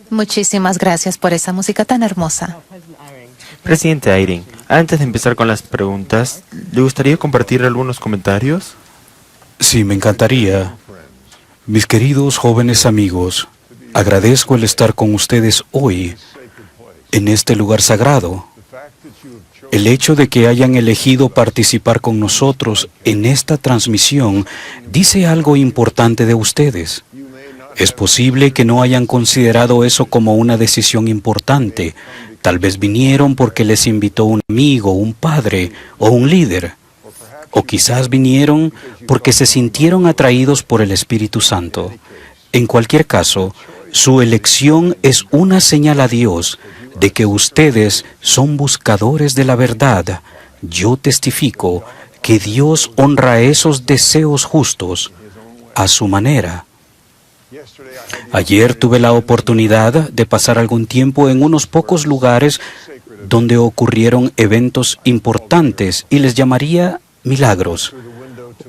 Muchísimas gracias por esa música tan hermosa. Presidente Eyring, antes de empezar con las preguntas, ¿le gustaría compartir algunos comentarios? Sí, me encantaría. Mis queridos jóvenes amigos, agradezco el estar con ustedes hoy en este lugar sagrado. El hecho de que hayan elegido participar con nosotros en esta transmisión dice algo importante de ustedes. Es posible que no hayan considerado eso como una decisión importante. Tal vez vinieron porque les invitó un amigo, un padre o un líder. O quizás vinieron porque se sintieron atraídos por el Espíritu Santo. En cualquier caso, su elección es una señal a Dios de que ustedes son buscadores de la verdad. Yo testifico que Dios honra esos deseos justos a su manera. Ayer tuve la oportunidad de pasar algún tiempo en unos pocos lugares donde ocurrieron eventos importantes y les llamaría milagros.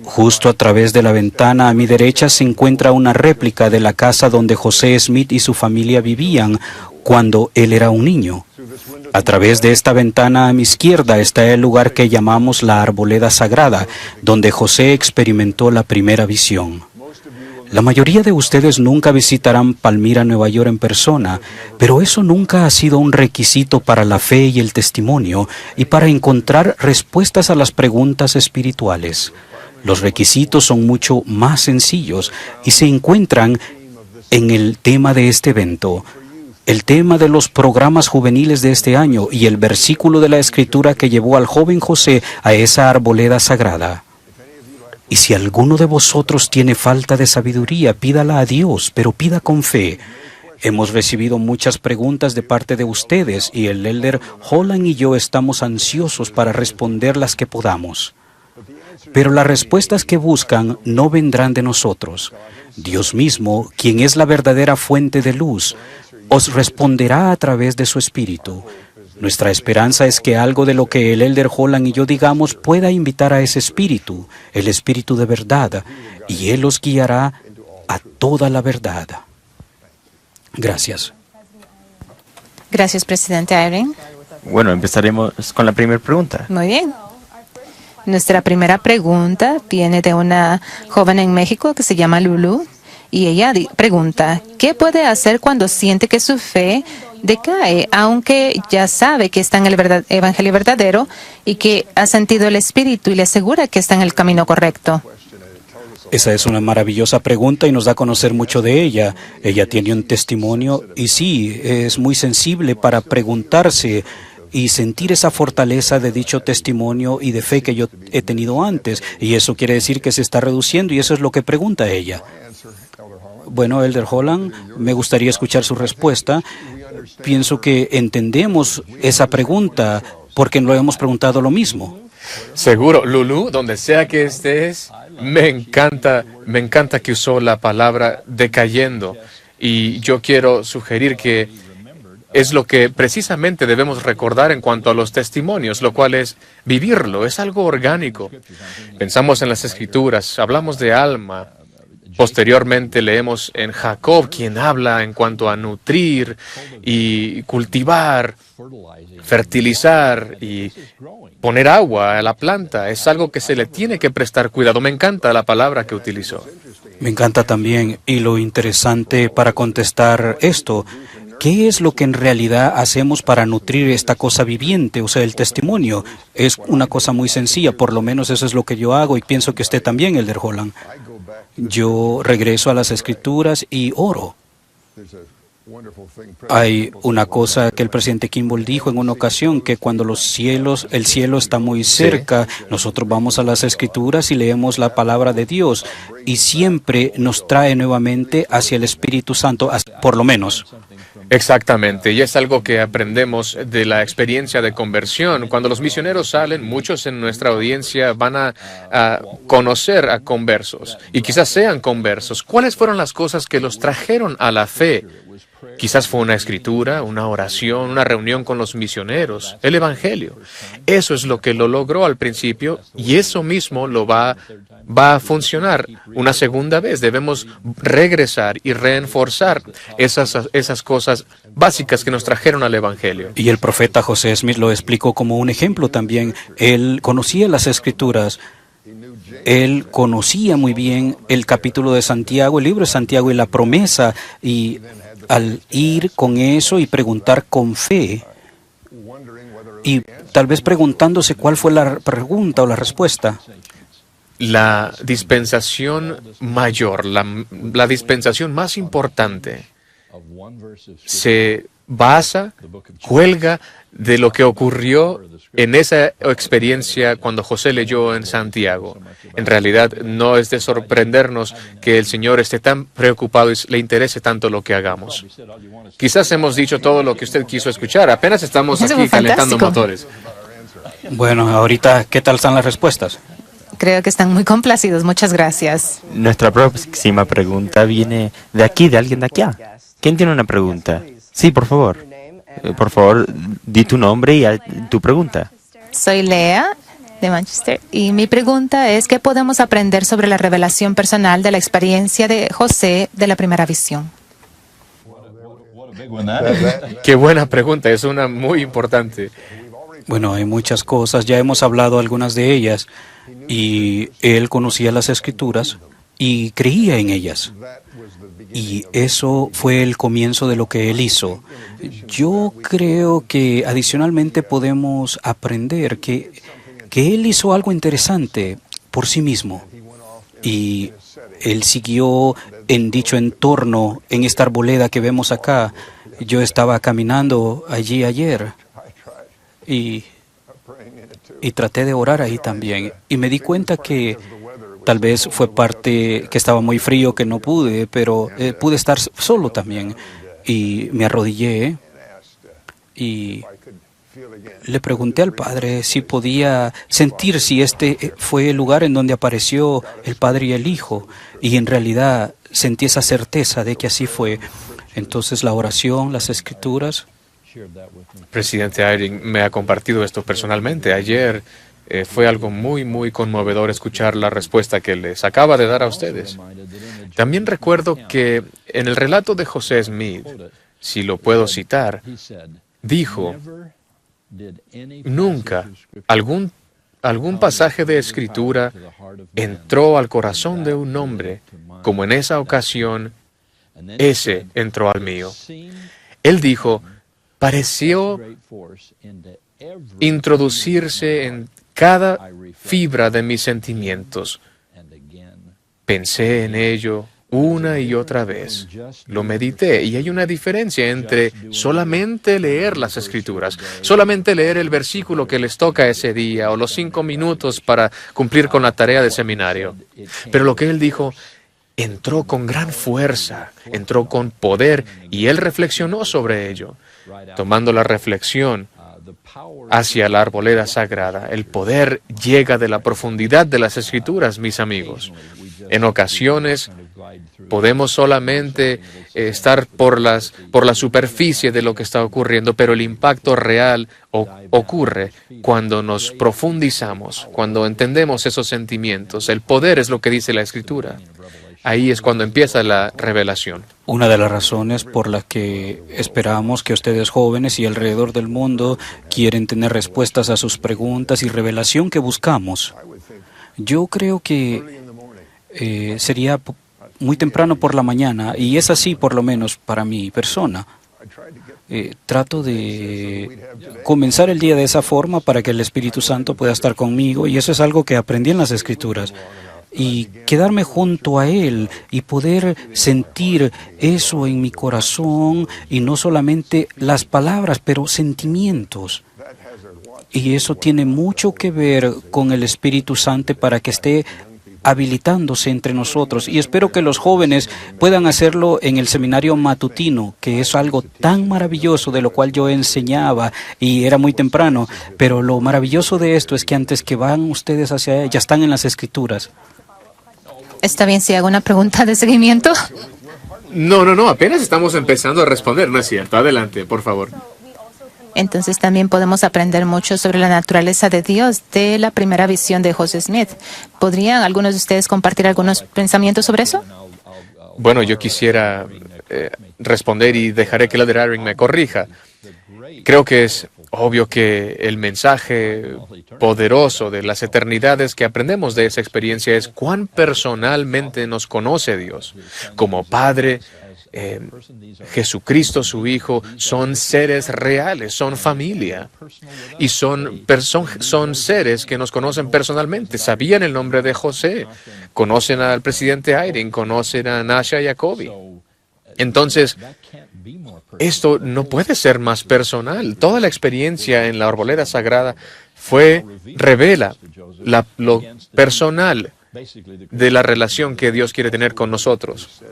Justo a través de la ventana a mi derecha se encuentra una réplica de la casa donde José Smith y su familia vivían cuando él era un niño. A través de esta ventana a mi izquierda está el lugar que llamamos la Arboleda Sagrada, donde José experimentó la primera visión. La mayoría de ustedes nunca visitarán Palmyra, Nueva York en persona, pero eso nunca ha sido un requisito para la fe y el testimonio y para encontrar respuestas a las preguntas espirituales. Los requisitos son mucho más sencillos y se encuentran en el tema de este evento, el tema de los programas juveniles de este año y el versículo de la Escritura que llevó al joven José a esa arboleda sagrada. Y si alguno de vosotros tiene falta de sabiduría, pídala a Dios, pero pida con fe. Hemos recibido muchas preguntas de parte de ustedes y el elder Holland y yo estamos ansiosos para responder las que podamos. Pero las respuestas que buscan no vendrán de nosotros. Dios mismo, quien es la verdadera fuente de luz, os responderá a través de su Espíritu. Nuestra esperanza es que algo de lo que el elder Holland y yo digamos pueda invitar a ese Espíritu, el Espíritu de verdad, y Él os guiará a toda la verdad. Gracias. Gracias, presidente Eyring. Bueno, empezaremos con la primera pregunta. Muy bien. Nuestra primera pregunta viene de una joven en México que se llama Lulu. Y ella pregunta, ¿qué puede hacer cuando siente que su fe decae, aunque ya sabe que está en el evangelio verdadero y que ha sentido el Espíritu y le asegura que está en el camino correcto? Esa es una maravillosa pregunta y nos da a conocer mucho de ella. Ella tiene un testimonio y sí, es muy sensible para preguntarse y sentir esa fortaleza de dicho testimonio y de fe que yo he tenido antes. Y eso quiere decir que se está reduciendo y eso es lo que pregunta ella. Bueno, elder Holland, me gustaría escuchar su respuesta. Pienso que entendemos esa pregunta porque lo hemos preguntado lo mismo. Seguro, Lulu, donde sea que estés, me encanta que usó la palabra decayendo. Y yo quiero sugerir que es lo que precisamente debemos recordar en cuanto a los testimonios, lo cual es vivirlo, es algo orgánico. Pensamos en las Escrituras, hablamos de alma. Posteriormente leemos en Jacob, quien habla en cuanto a nutrir y cultivar, fertilizar y poner agua a la planta. Es algo que se le tiene que prestar cuidado. Me encanta la palabra que utilizó. Me encanta también. Y lo interesante para contestar esto, ¿qué es lo que en realidad hacemos para nutrir esta cosa viviente, o sea, el testimonio? Es una cosa muy sencilla, por lo menos eso es lo que yo hago y pienso que usted también, elder Holland. Yo regreso a las Escrituras y oro. Hay una cosa que el presidente Kimball dijo en una ocasión, que cuando el cielo está muy cerca, nosotros vamos a las Escrituras y leemos la palabra de Dios y siempre nos trae nuevamente hacia el Espíritu Santo, por lo menos. Exactamente, y es algo que aprendemos de la experiencia de conversión. Cuando los misioneros salen, muchos en nuestra audiencia van a conocer a conversos, y quizás sean conversos. ¿Cuáles fueron las cosas que los trajeron a la fe? Quizás fue una escritura, una oración, una reunión con los misioneros, el Evangelio. Eso es lo que lo logró al principio, y eso mismo lo va va a funcionar una segunda vez. Debemos regresar y reforzar esas cosas básicas que nos trajeron al Evangelio. Y el profeta José Smith lo explicó como un ejemplo también. Él conocía las Escrituras. Él conocía muy bien el capítulo de Santiago, el libro de Santiago y la promesa. Y al ir con eso y preguntar con fe, y tal vez preguntándose cuál fue la pregunta o la respuesta. La dispensación mayor, la dispensación más importante, se cuelga de lo que ocurrió en esa experiencia cuando José leyó en Santiago. En realidad, no es de sorprendernos que el Señor esté tan preocupado y le interese tanto lo que hagamos. Quizás hemos dicho todo lo que usted quiso escuchar. Apenas estamos Eso aquí fue calentando fantástico. motores. Bueno, ahorita, ¿qué tal están las respuestas? Creo que están muy complacidos. Muchas gracias. Nuestra próxima pregunta viene de aquí, de alguien de aquí. ¿Quién tiene una pregunta? Sí, por favor. Por favor, di tu nombre y tu pregunta. Soy Lea de Manchester y mi pregunta es ¿qué podemos aprender sobre la revelación personal de la experiencia de José de la primera visión? Qué buena pregunta, es una muy importante. Bueno, hay muchas cosas, ya hemos hablado algunas de ellas, y él conocía las Escrituras y creía en ellas. Y eso fue el comienzo de lo que él hizo. Yo creo que adicionalmente podemos aprender que él hizo algo interesante por sí mismo. Y él siguió en dicho entorno, en esta arboleda que vemos acá. Yo estaba caminando allí ayer y traté de orar ahí también. Y me di cuenta que tal vez fue parte que estaba muy frío, que no pude, pero pude estar solo también. Y me arrodillé y le pregunté al Padre si podía sentir si este fue el lugar en donde apareció el Padre y el Hijo. Y en realidad sentí esa certeza de que así fue. Entonces la oración, las Escrituras. Presidente Eyring me ha compartido esto personalmente. Ayer fue algo muy, muy conmovedor escuchar la respuesta que les acaba de dar a ustedes. También recuerdo que en el relato de José Smith, si lo puedo citar, dijo, nunca algún pasaje de Escritura entró al corazón de un hombre como en esa ocasión ese entró al mío. Él dijo, pareció introducirse en cada fibra de mis sentimientos. Pensé en ello una y otra vez. Lo medité y hay una diferencia entre solamente leer las Escrituras, solamente leer el versículo que les toca ese día o los 5 minutos para cumplir con la tarea de seminario. Pero lo que él dijo entró con gran fuerza, entró con poder y él reflexionó sobre ello, tomando la reflexión hacia la arboleda sagrada. El poder llega de la profundidad de las Escrituras, mis amigos. En ocasiones podemos solamente estar por la superficie de lo que está ocurriendo, pero el impacto real ocurre cuando nos profundizamos, cuando entendemos esos sentimientos. El poder es lo que dice la Escritura. Ahí es cuando empieza la revelación. Una de las razones por las que esperamos que ustedes jóvenes y alrededor del mundo quieren tener respuestas a sus preguntas y revelación que buscamos. Yo creo que sería muy temprano por la mañana, y es así por lo menos para mi persona. Trato de comenzar el día de esa forma para que el Espíritu Santo pueda estar conmigo, y eso es algo que aprendí en las Escrituras. Y quedarme junto a Él y poder sentir eso en mi corazón, y no solamente las palabras, pero sentimientos. Y eso tiene mucho que ver con el Espíritu Santo para que esté habilitándose entre nosotros. Y espero que los jóvenes puedan hacerlo en el seminario matutino, que es algo tan maravilloso, de lo cual yo enseñaba y era muy temprano. Pero lo maravilloso de esto es que antes que van ustedes hacia allá, ya están en las Escrituras. ¿Está bien si hago una pregunta de seguimiento? No, apenas estamos empezando a responder, ¿no es cierto? Adelante, por favor. Entonces también podemos aprender mucho sobre la naturaleza de Dios de la primera visión de José Smith. ¿Podrían algunos de ustedes compartir algunos pensamientos sobre eso? Bueno, yo quisiera responder y dejaré que el Elder Eyring me corrija. Creo que es obvio que el mensaje poderoso de las eternidades que aprendemos de esa experiencia es cuán personalmente nos conoce Dios. Como Padre, Jesucristo, su Hijo, son seres reales, son familia. Y son seres que nos conocen personalmente. Sabían el nombre de José, conocen al presidente Eyring, conocen a Nasha y a Kobe. Entonces, esto no puede ser más personal. Toda la experiencia en la arboleda sagrada revela lo personal de la relación que Dios quiere tener con nosotros.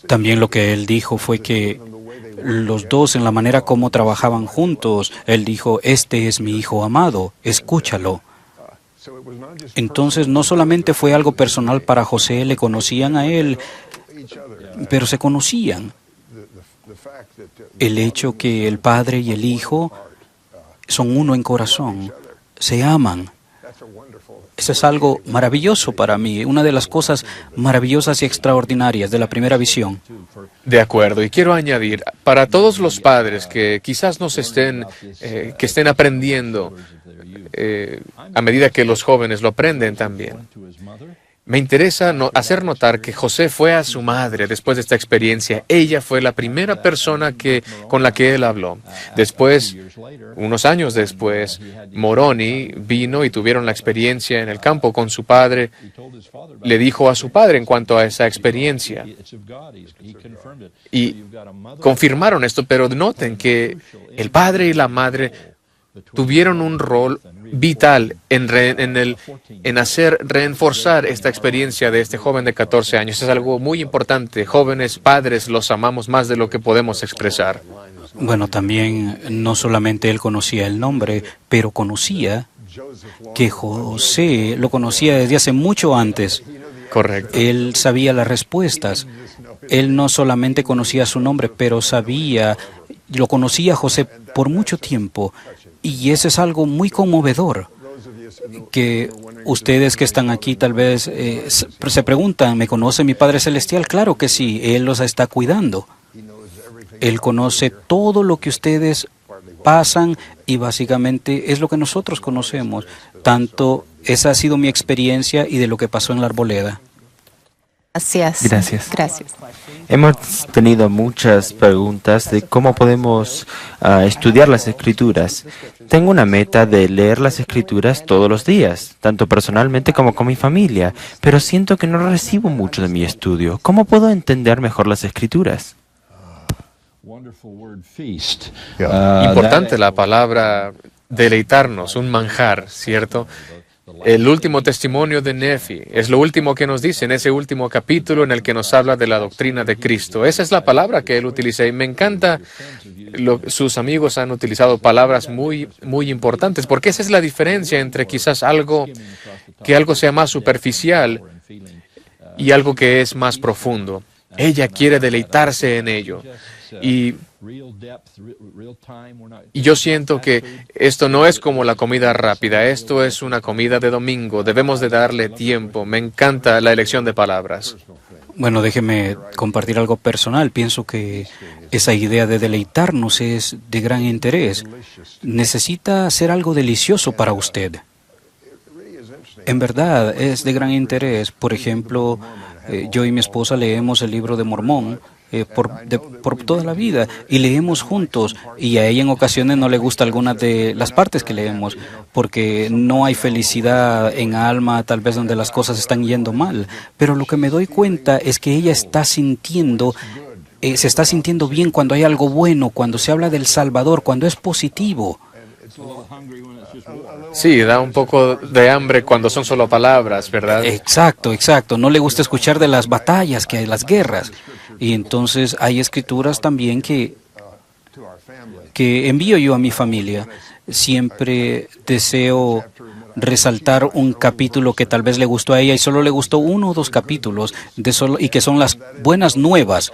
También lo que él dijo fue que los dos, en la manera como trabajaban juntos, él dijo, este es mi hijo amado, escúchalo. Entonces, no solamente fue algo personal para José, le conocían a él, pero se conocían. El hecho que el Padre y el Hijo son uno en corazón, se aman. Eso es algo maravilloso para mí, una de las cosas maravillosas y extraordinarias de la primera visión. De acuerdo, y quiero añadir, para todos los padres que quizás que estén aprendiendo a medida que los jóvenes lo aprenden también, me interesa hacer notar que José fue a su madre después de esta experiencia. Ella fue la primera persona con la que él habló. Después, unos años después, Moroni vino y tuvieron la experiencia en el campo con su padre. Le dijo a su padre en cuanto a esa experiencia. Y confirmaron esto, pero noten que el padre y la madre tuvieron un rol vital en reforzar esta experiencia de este joven de 14 años. Es algo muy importante. Jóvenes, padres, los amamos más de lo que podemos expresar. Bueno, también no solamente él conocía el nombre, pero conocía que José lo conocía desde hace mucho antes. Correcto. Él sabía las respuestas. Él no solamente conocía su nombre, pero lo conocía a José por mucho tiempo. Y eso es algo muy conmovedor, que ustedes que están aquí tal vez se preguntan, ¿me conoce mi Padre Celestial? Claro que sí, Él los está cuidando. Él conoce todo lo que ustedes pasan y básicamente es lo que nosotros conocemos. Tanto esa ha sido mi experiencia y de lo que pasó en la arboleda. Gracias. Hemos tenido muchas preguntas de cómo podemos estudiar las Escrituras. Tengo una meta de leer las Escrituras todos los días, tanto personalmente como con mi familia, pero siento que no recibo mucho de mi estudio. ¿Cómo puedo entender mejor las Escrituras? Importante la palabra deleitarnos, un manjar, ¿cierto? El último testimonio de Nefi es lo último que nos dice en ese último capítulo en el que nos habla de la doctrina de Cristo. Esa es la palabra que él utiliza y me encanta. Sus amigos han utilizado palabras muy, muy importantes porque esa es la diferencia entre quizás algo sea más superficial y algo que es más profundo. Ella quiere deleitarse en ello. Y yo siento que esto no es como la comida rápida, esto es una comida de domingo, debemos de darle tiempo. Me encanta la elección de palabras. Bueno, déjeme compartir algo personal. Pienso que esa idea de deleitarnos es de gran interés. Necesita ser algo delicioso para usted. En verdad, es de gran interés. Por ejemplo, yo y mi esposa leemos el libro de Mormón por toda la vida y leemos juntos y a ella en ocasiones no le gusta algunas de las partes que leemos porque no hay felicidad en alma, tal vez donde las cosas están yendo mal, pero lo que me doy cuenta es que ella se está sintiendo bien cuando hay algo bueno, cuando se habla del Salvador, cuando es positivo. Sí, da un poco de hambre cuando son solo palabras, ¿verdad? Exacto. No le gusta escuchar de las batallas, que hay las guerras. Y entonces hay escrituras también que envío yo a mi familia. Siempre deseo resaltar un capítulo que tal vez le gustó a ella y solo le gustó 1 o 2 capítulos y que son las buenas nuevas.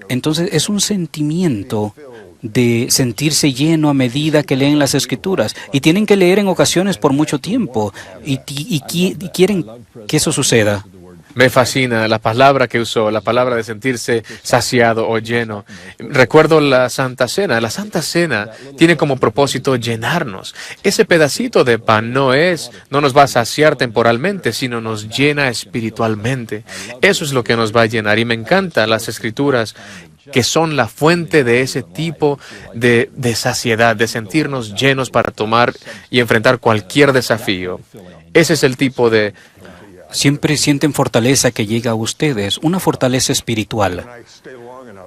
Entonces es un sentimiento de sentirse lleno a medida que leen las Escrituras. Y tienen que leer en ocasiones por mucho tiempo. Y quieren que eso suceda. Me fascina la palabra que usó, la palabra de sentirse saciado o lleno. Recuerdo la Santa Cena. La Santa Cena tiene como propósito llenarnos. Ese pedacito de pan no nos va a saciar temporalmente, sino nos llena espiritualmente. Eso es lo que nos va a llenar. Y me encantan las Escrituras, que son la fuente de ese tipo de saciedad, de sentirnos llenos para tomar y enfrentar cualquier desafío. Ese es el tipo de... Siempre sienten fortaleza que llega a ustedes, una fortaleza espiritual,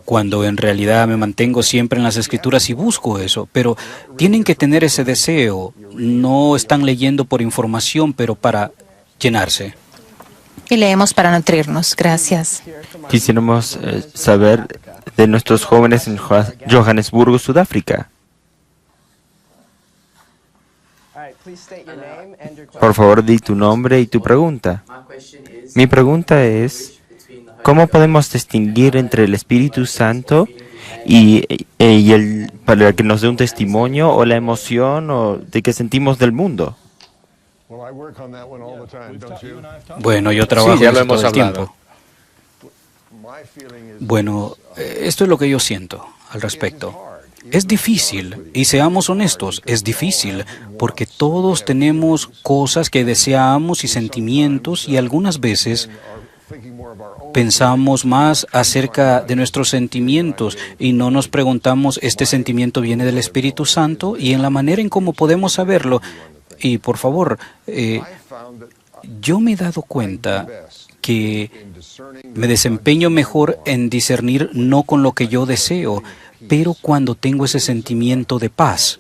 cuando en realidad me mantengo siempre en las Escrituras y busco eso, pero tienen que tener ese deseo. No están leyendo por información, pero para llenarse. Y leemos para nutrirnos. Gracias. Quisiéramos saber de nuestros jóvenes en Johannesburgo, Sudáfrica. Por favor, di tu nombre y tu pregunta. Mi pregunta es, ¿cómo podemos distinguir entre el Espíritu Santo para que nos dé un testimonio o la emoción o de que sentimos del mundo? Bueno, yo trabajo Sí, ya en lo eso todo hemos el hablado. tiempo. Bueno, esto es lo que yo siento al respecto. Es difícil, y seamos honestos, es difícil, porque todos tenemos cosas que deseamos y sentimientos, y algunas veces pensamos más acerca de nuestros sentimientos y no nos preguntamos, ¿este sentimiento viene del Espíritu Santo? Y en la manera en cómo podemos saberlo, y por favor, yo me he dado cuenta que me desempeño mejor en discernir no con lo que yo deseo, pero cuando tengo ese sentimiento de paz.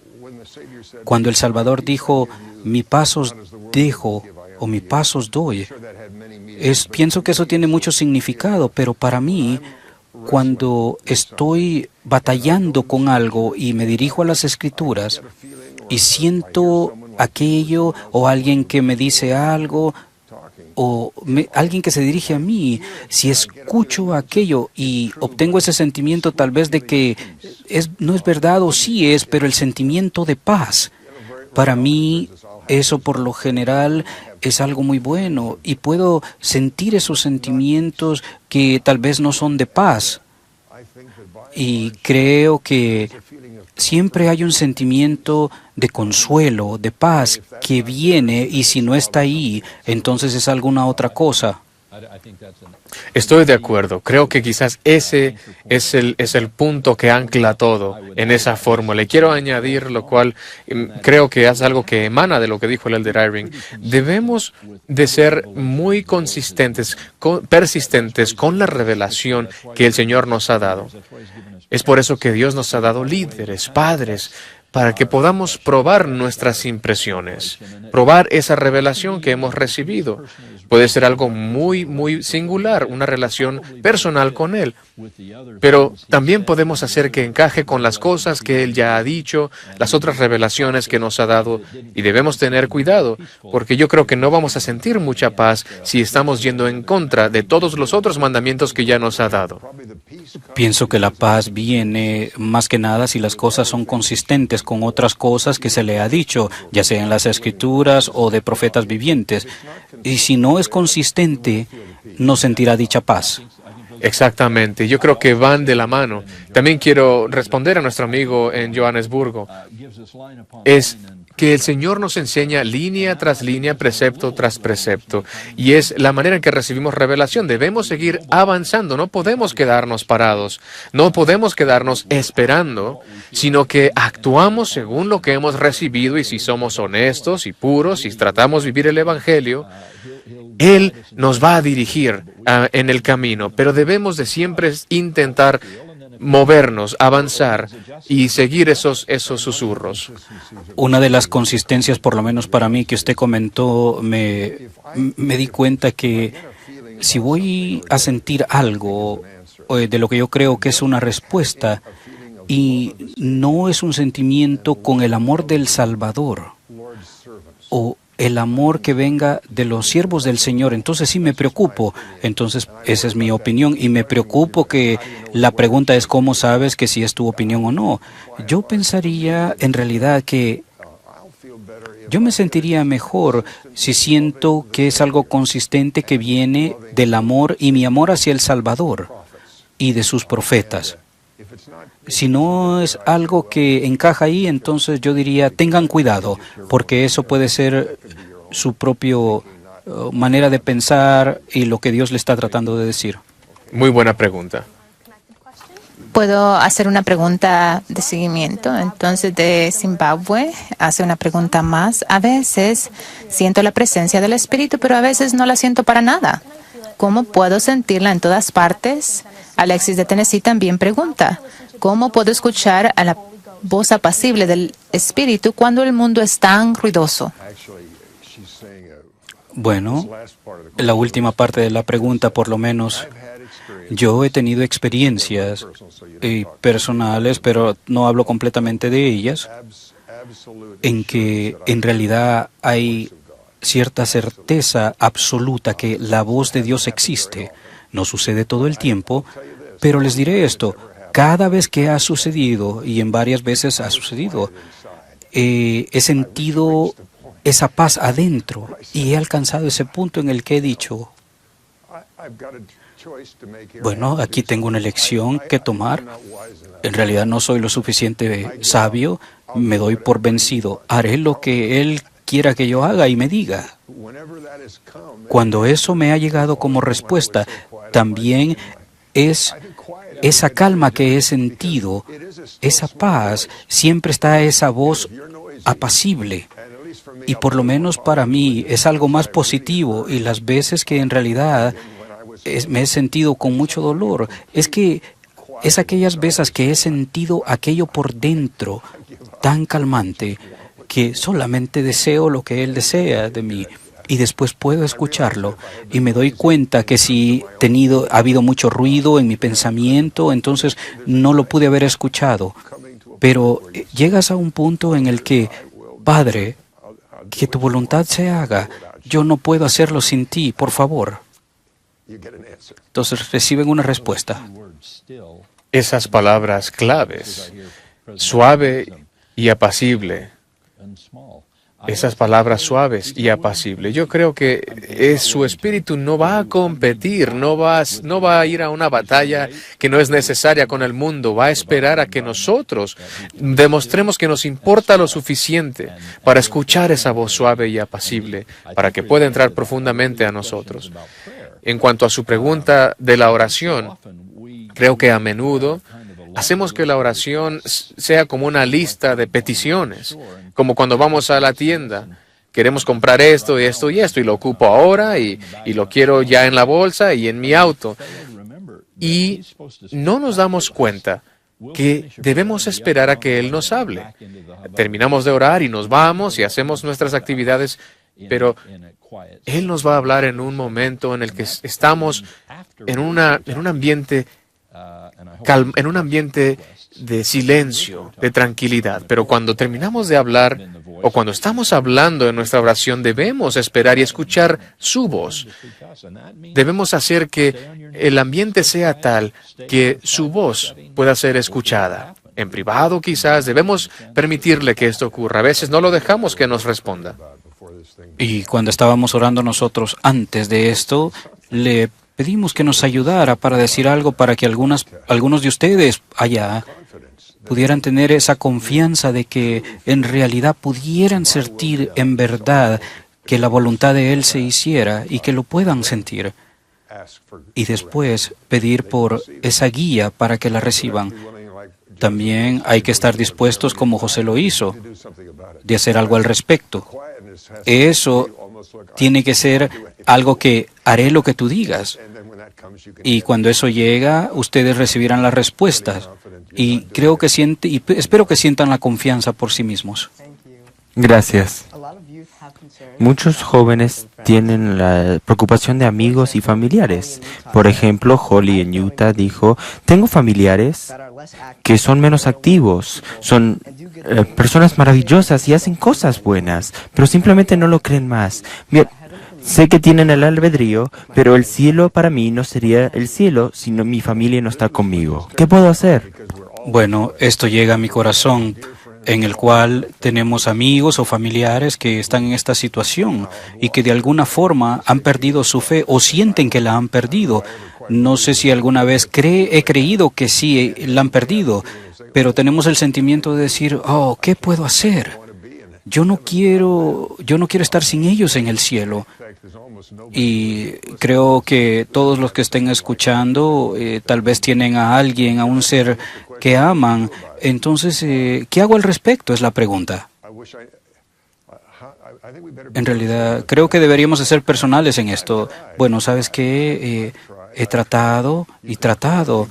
Cuando el Salvador dijo, mi paz os dejo o mi paz os doy, pienso que eso tiene mucho significado, pero para mí, cuando estoy batallando con algo y me dirijo a las Escrituras y siento aquello o alguien que me dice algo, o alguien que se dirige a mí, si escucho aquello y obtengo ese sentimiento tal vez de que no es verdad o sí es, pero el sentimiento de paz, para mí eso por lo general es algo muy bueno y puedo sentir esos sentimientos que tal vez no son de paz. Y creo que siempre hay un sentimiento de consuelo, de paz, que viene y si no está ahí, entonces es alguna otra cosa. Estoy de acuerdo. Creo que quizás ese es el punto que ancla todo en esa fórmula. Y quiero añadir, lo cual creo que es algo que emana de lo que dijo el Elder Eyring. Debemos de ser muy consistentes, persistentes con la revelación que el Señor nos ha dado. Es por eso que Dios nos ha dado líderes, padres, para que podamos probar nuestras impresiones, probar esa revelación que hemos recibido. Puede ser algo muy, muy singular, una relación personal con Él, pero también podemos hacer que encaje con las cosas que Él ya ha dicho, las otras revelaciones que nos ha dado, y debemos tener cuidado, porque yo creo que no vamos a sentir mucha paz si estamos yendo en contra de todos los otros mandamientos que ya nos ha dado. Pienso que la paz viene más que nada si las cosas son consistentes con otras cosas que se le ha dicho, ya sea en las Escrituras o de profetas vivientes. Y si no es consistente, no sentirá dicha paz. Exactamente, yo creo que van de la mano. También quiero responder a nuestro amigo en Johannesburgo. Es que el Señor nos enseña línea tras línea, precepto tras precepto. Y es la manera en que recibimos revelación. Debemos seguir avanzando, no podemos quedarnos parados, no podemos quedarnos esperando, sino que actuamos según lo que hemos recibido y si somos honestos y puros y tratamos de vivir el Evangelio, Él nos va a dirigir en el camino, pero debemos de siempre intentar movernos, avanzar y seguir esos susurros. Una de las consistencias, por lo menos para mí, que usted comentó, me di cuenta que si voy a sentir algo de lo que yo creo que es una respuesta y no es un sentimiento con el amor del Salvador o el amor que venga de los siervos del Señor. Entonces sí me preocupo. Entonces esa es mi opinión y me preocupo que la pregunta es ¿cómo sabes que si es tu opinión o no? Yo pensaría en realidad que yo me sentiría mejor si siento que es algo consistente que viene del amor y mi amor hacia el Salvador y de sus profetas. Si no es algo que encaja ahí, entonces yo diría, tengan cuidado, porque eso puede ser su propia manera de pensar y lo que Dios le está tratando de decir. Muy buena pregunta. ¿Puedo hacer una pregunta de seguimiento? Entonces, de Zimbabue, hace una pregunta más. A veces siento la presencia del Espíritu, pero a veces no la siento para nada. ¿Cómo puedo sentirla en todas partes? Alexis de Tennessee también pregunta, ¿cómo puedo escuchar a la voz apacible del Espíritu cuando el mundo es tan ruidoso? Bueno, la última parte de la pregunta, por lo menos, yo he tenido experiencias personales, pero no hablo completamente de ellas, en que en realidad hay cierta certeza absoluta que la voz de Dios existe. No sucede todo el tiempo, pero les diré esto, cada vez que ha sucedido, y en varias veces ha sucedido, he sentido esa paz adentro y he alcanzado ese punto en el que he dicho, bueno, aquí tengo una elección que tomar. En realidad no soy lo suficiente sabio, me doy por vencido. Haré lo que Él quiera que yo haga y me diga. Cuando eso me ha llegado como respuesta, también es esa calma que he sentido, esa paz, siempre está esa voz apacible. Y por lo menos para mí es algo más positivo y las veces que en realidad me he sentido con mucho dolor, es aquellas veces que he sentido aquello por dentro tan calmante que solamente deseo lo que Él desea de mí y después puedo escucharlo y me doy cuenta que si ha habido mucho ruido en mi pensamiento, entonces no lo pude haber escuchado. Pero llegas a un punto en el que, Padre, que tu voluntad se haga, yo no puedo hacerlo sin ti, por favor. Entonces reciben una respuesta. Esas palabras claves, suave y apacible. Esas palabras suaves y apacibles. Yo creo que su espíritu no va a competir, no va a ir a una batalla que no es necesaria con el mundo, va a esperar a que nosotros demostremos que nos importa lo suficiente para escuchar esa voz suave y apacible, para que pueda entrar profundamente a nosotros. En cuanto a su pregunta de la oración, creo que a menudo hacemos que la oración sea como una lista de peticiones, como cuando vamos a la tienda. Queremos comprar esto y esto y esto, y lo ocupo ahora, y lo quiero ya en la bolsa y en mi auto. Y no nos damos cuenta que debemos esperar a que Él nos hable. Terminamos de orar y nos vamos y hacemos nuestras actividades, pero Él nos va a hablar en un momento en el que estamos en un ambiente de silencio, de tranquilidad. Pero cuando terminamos de hablar o cuando estamos hablando en nuestra oración, debemos esperar y escuchar su voz. Debemos hacer que el ambiente sea tal que su voz pueda ser escuchada. En privado, quizás, debemos permitirle que esto ocurra. A veces no lo dejamos que nos responda. Y cuando estábamos orando nosotros antes de esto, le pedimos que nos ayudara para decir algo para que algunos de ustedes allá pudieran tener esa confianza de que en realidad pudieran sentir en verdad que la voluntad de Él se hiciera y que lo puedan sentir. Y después pedir por esa guía para que la reciban. También hay que estar dispuestos, como José lo hizo, de hacer algo al respecto. Eso tiene que ser algo que haré lo que tú digas. Y cuando eso llega, ustedes recibirán las respuestas. Y espero que sientan la confianza por sí mismos. Gracias. Muchos jóvenes tienen la preocupación de amigos y familiares. Por ejemplo, Holly en Utah dijo, tengo familiares que son menos activos, son personas maravillosas y hacen cosas buenas, pero simplemente no lo creen más. Bien, sé que tienen el albedrío, pero el cielo para mí no sería el cielo si mi familia no está conmigo. ¿Qué puedo hacer? Bueno, esto llega a mi corazón, en el cual tenemos amigos o familiares que están en esta situación y que de alguna forma han perdido su fe o sienten que la han perdido. No sé si alguna vez he creído que sí la han perdido, pero tenemos el sentimiento de decir, oh, ¿qué puedo hacer? Yo no quiero estar sin ellos en el cielo. Y creo que todos los que estén escuchando tal vez tienen a alguien, a un ser que aman. Entonces, ¿qué hago al respecto? Es la pregunta. En realidad, creo que deberíamos de ser personales en esto. Bueno, ¿sabes qué? He tratado y tratado.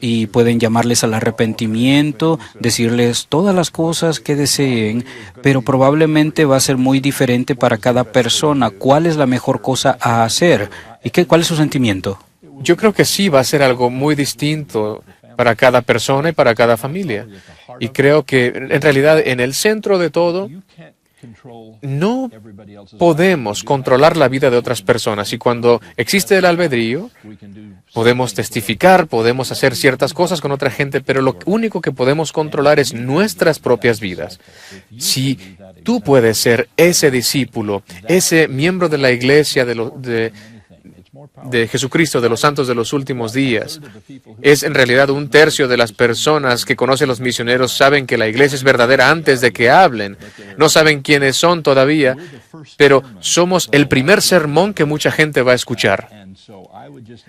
Y pueden llamarles al arrepentimiento, decirles todas las cosas que deseen, pero probablemente va a ser muy diferente para cada persona. ¿Cuál es la mejor cosa a hacer? ¿Y cuál es su sentimiento? Yo creo que sí va a ser algo muy distinto para cada persona y para cada familia. Y creo que en realidad en el centro de todo no podemos controlar la vida de otras personas. Y cuando existe el albedrío, podemos testificar, podemos hacer ciertas cosas con otra gente, pero lo único que podemos controlar es nuestras propias vidas. Si tú puedes ser ese discípulo, ese miembro de la iglesia de Jesucristo, de los santos de los últimos días, es en realidad 1/3 de las personas que conocen los misioneros saben que la iglesia es verdadera antes de que hablen. No saben quiénes son todavía, pero somos el primer sermón que mucha gente va a escuchar.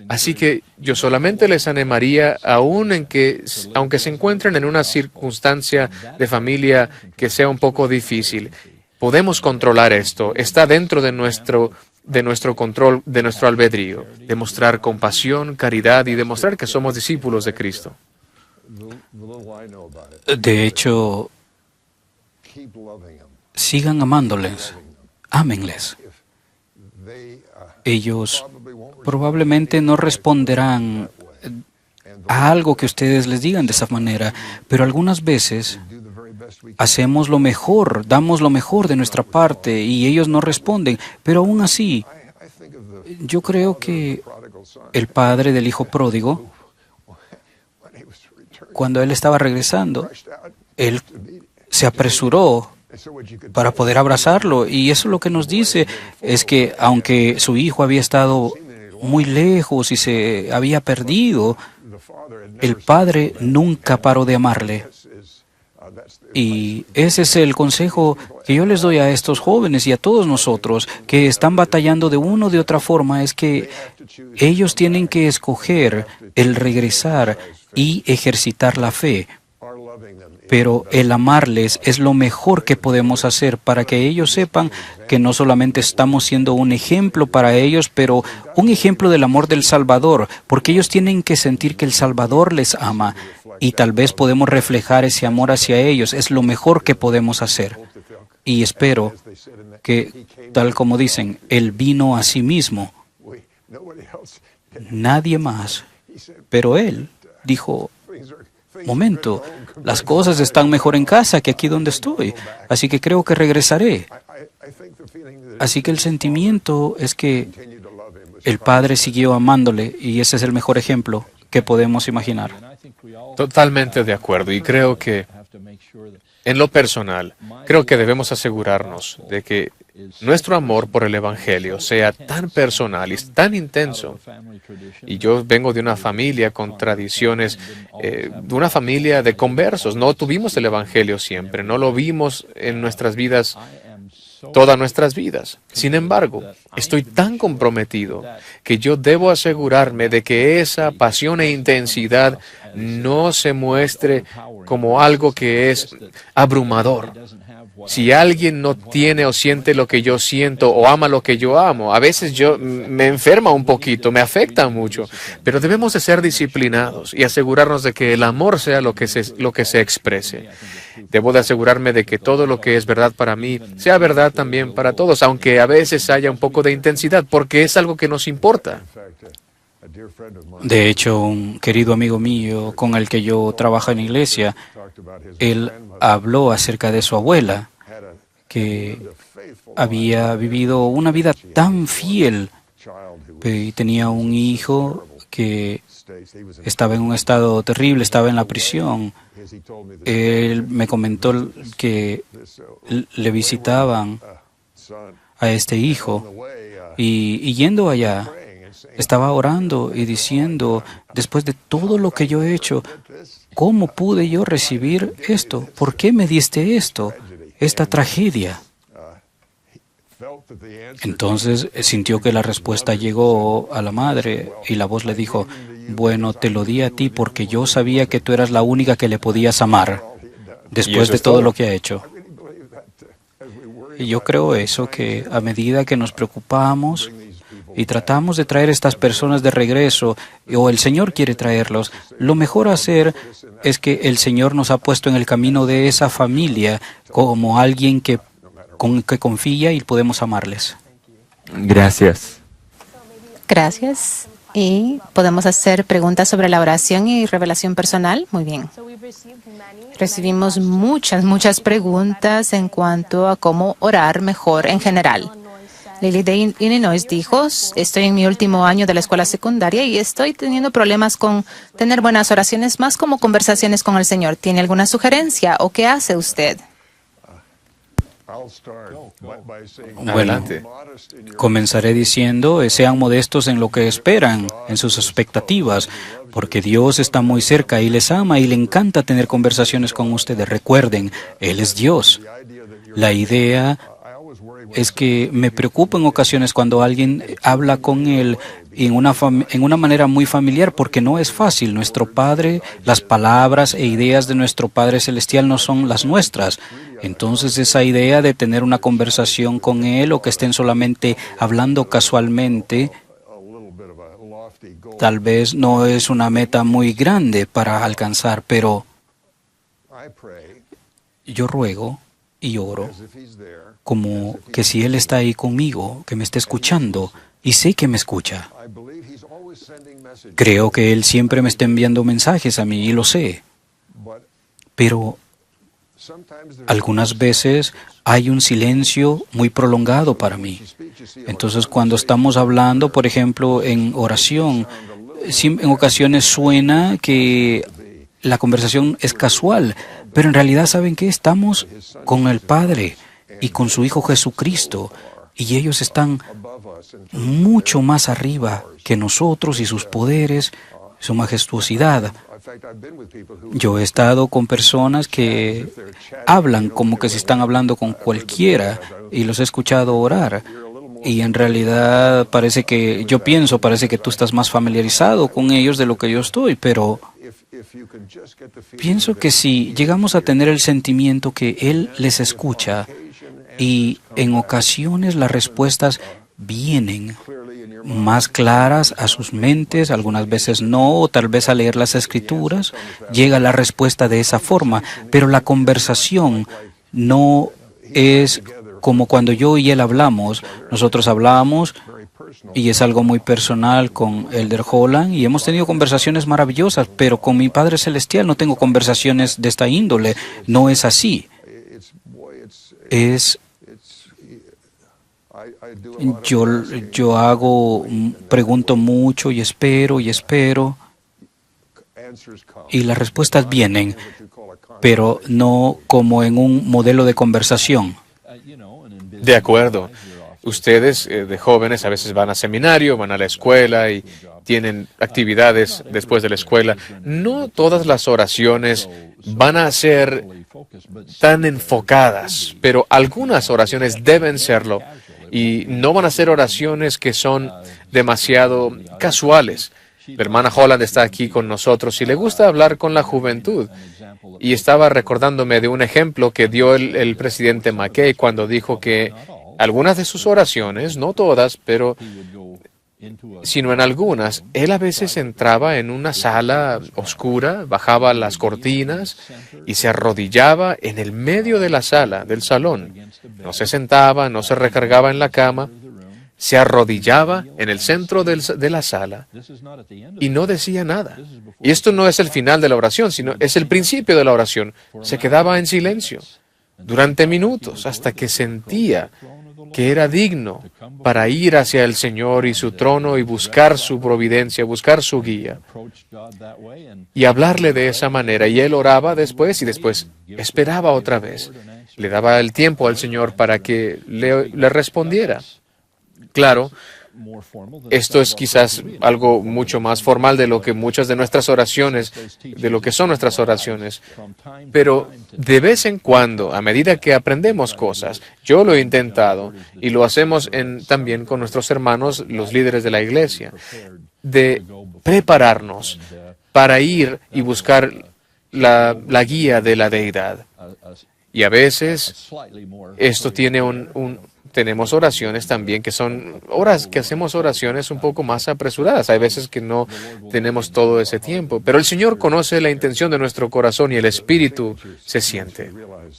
Así que yo solamente les animaría, aunque se encuentren en una circunstancia de familia que sea un poco difícil, podemos controlar esto. Está dentro de nuestro control, de nuestro albedrío. Demostrar compasión, caridad y demostrar que somos discípulos de Cristo. De hecho, sigan amándoles, ámenles. Ellos probablemente no responderán a algo que ustedes les digan de esa manera, pero algunas veces hacemos lo mejor, damos lo mejor de nuestra parte y ellos no responden, pero aún así, yo creo que el padre del hijo pródigo, cuando él estaba regresando, él se apresuró para poder abrazarlo. Y eso lo que nos dice es que aunque su hijo había estado muy lejos y se había perdido, el padre nunca paró de amarle. Y ese es el consejo que yo les doy a estos jóvenes y a todos nosotros que están batallando de una o de otra forma, es que ellos tienen que escoger el regresar y ejercitar la fe. Pero el amarles es lo mejor que podemos hacer para que ellos sepan que no solamente estamos siendo un ejemplo para ellos, pero un ejemplo del amor del Salvador, porque ellos tienen que sentir que el Salvador les ama y tal vez podemos reflejar ese amor hacia ellos. Es lo mejor que podemos hacer. Y espero que, tal como dicen, Él vino a sí mismo, nadie más, pero Él dijo, momento, las cosas están mejor en casa que aquí donde estoy, así que creo que regresaré. Así que el sentimiento es que el Padre siguió amándole y ese es el mejor ejemplo que podemos imaginar. Totalmente de acuerdo, y creo que en lo personal, creo que debemos asegurarnos de que nuestro amor por el Evangelio sea tan personal y tan intenso. Y yo vengo de una familia con tradiciones, de una familia de conversos. No tuvimos el Evangelio siempre, no lo vimos en nuestras vidas, todas nuestras vidas. Sin embargo, estoy tan comprometido que yo debo asegurarme de que esa pasión e intensidad no se muestre como algo que es abrumador, Si alguien no tiene o siente lo que yo siento o ama lo que yo amo, a veces yo me enferma un poquito, me afecta mucho, pero debemos de ser disciplinados y asegurarnos de que el amor sea lo que se exprese. Debo de asegurarme de que todo lo que es verdad para mí sea verdad también para todos, aunque a veces haya un poco de intensidad, porque es algo que nos importa. De hecho, un querido amigo mío con el que yo trabajo en la iglesia, él habló acerca de su abuela, que había vivido una vida tan fiel y tenía un hijo que estaba en un estado terrible, estaba en la prisión. Él me comentó que le visitaban a este hijo y yendo allá, estaba orando y diciendo, después de todo lo que yo he hecho, ¿cómo pude yo recibir esto? ¿Por qué me diste esto? Esta tragedia. Entonces sintió que la respuesta llegó a la madre y la voz le dijo, bueno, te lo di a ti porque yo sabía que tú eras la única que le podías amar después de todo lo que ha hecho. Y yo creo eso, que a medida que nos preocupamos y tratamos de traer estas personas de regreso, o el Señor quiere traerlos, lo mejor a hacer es que el Señor nos ha puesto en el camino de esa familia como alguien que confía y podemos amarles. Gracias. Gracias. Y podemos hacer preguntas sobre la oración y revelación personal. Muy bien. Recibimos muchas preguntas en cuanto a cómo orar mejor en general. Lily de Illinois dijo, estoy en mi último año de la escuela secundaria y estoy teniendo problemas con tener buenas oraciones, más como conversaciones con el Señor. ¿Tiene alguna sugerencia o qué hace usted? Bueno, comenzaré diciendo, sean modestos en lo que esperan, en sus expectativas, porque Dios está muy cerca y les ama y le encanta tener conversaciones con ustedes. Recuerden, Él es Dios. La idea es que me preocupa en ocasiones cuando alguien habla con Él en una manera muy familiar, porque no es fácil. Nuestro Padre, las palabras e ideas de nuestro Padre Celestial no son las nuestras. Entonces esa idea de tener una conversación con Él o que estén solamente hablando casualmente, tal vez no es una meta muy grande para alcanzar, pero yo ruego y oro como que si Él está ahí conmigo, que me está escuchando, y sé que me escucha. Creo que Él siempre me está enviando mensajes a mí y lo sé. Pero algunas veces hay un silencio muy prolongado para mí. Entonces, cuando estamos hablando, por ejemplo, en oración, en ocasiones suena que la conversación es casual, pero en realidad, ¿saben qué? Estamos con el Padre y con su Hijo Jesucristo, y ellos están mucho más arriba que nosotros y sus poderes, su majestuosidad. Yo he estado con personas que hablan como que se están hablando con cualquiera y los he escuchado orar. Y en realidad parece que tú estás más familiarizado con ellos de lo que yo estoy, pero pienso que si llegamos a tener el sentimiento que Él les escucha y en ocasiones las respuestas vienen más claras a sus mentes, algunas veces no, o tal vez al leer las Escrituras llega la respuesta de esa forma, pero la conversación no es como cuando yo y él hablamos. Nosotros hablamos y es algo muy personal con Elder Holland y hemos tenido conversaciones maravillosas, pero con mi Padre Celestial no tengo conversaciones de esta índole. No es así. Pregunto mucho y espero y las respuestas vienen, pero no como en un modelo de conversación. De acuerdo. Ustedes de jóvenes a veces van a seminario, van a la escuela y tienen actividades después de la escuela. No todas las oraciones van a ser tan enfocadas, pero algunas oraciones deben serlo. Y no van a ser oraciones que son demasiado casuales. La hermana Holland está aquí con nosotros y le gusta hablar con la juventud. Y estaba recordándome de un ejemplo que dio el presidente McKay cuando dijo que algunas de sus oraciones, no todas, pero sino en algunas, él a veces entraba en una sala oscura, bajaba las cortinas y se arrodillaba en el medio de la sala, del salón. No se sentaba, no se recargaba en la cama, se arrodillaba en el centro de la sala y no decía nada. Y esto no es el final de la oración, sino es el principio de la oración. Se quedaba en silencio durante minutos hasta que sentía que era digno para ir hacia el Señor y su trono y buscar su providencia, buscar su guía y hablarle de esa manera. Y él oraba después y después esperaba otra vez. Le daba el tiempo al Señor para que le respondiera. Claro, esto es quizás algo mucho más formal de lo que muchas de nuestras oraciones, de lo que son nuestras oraciones. Pero de vez en cuando, a medida que aprendemos cosas, yo lo he intentado y lo hacemos también con nuestros hermanos, los líderes de la iglesia, de prepararnos para ir y buscar la guía de la deidad. Y a veces esto tiene tenemos oraciones también que son horas que hacemos oraciones un poco más apresuradas. Hay veces que no tenemos todo ese tiempo, pero el Señor conoce la intención de nuestro corazón y el Espíritu se siente.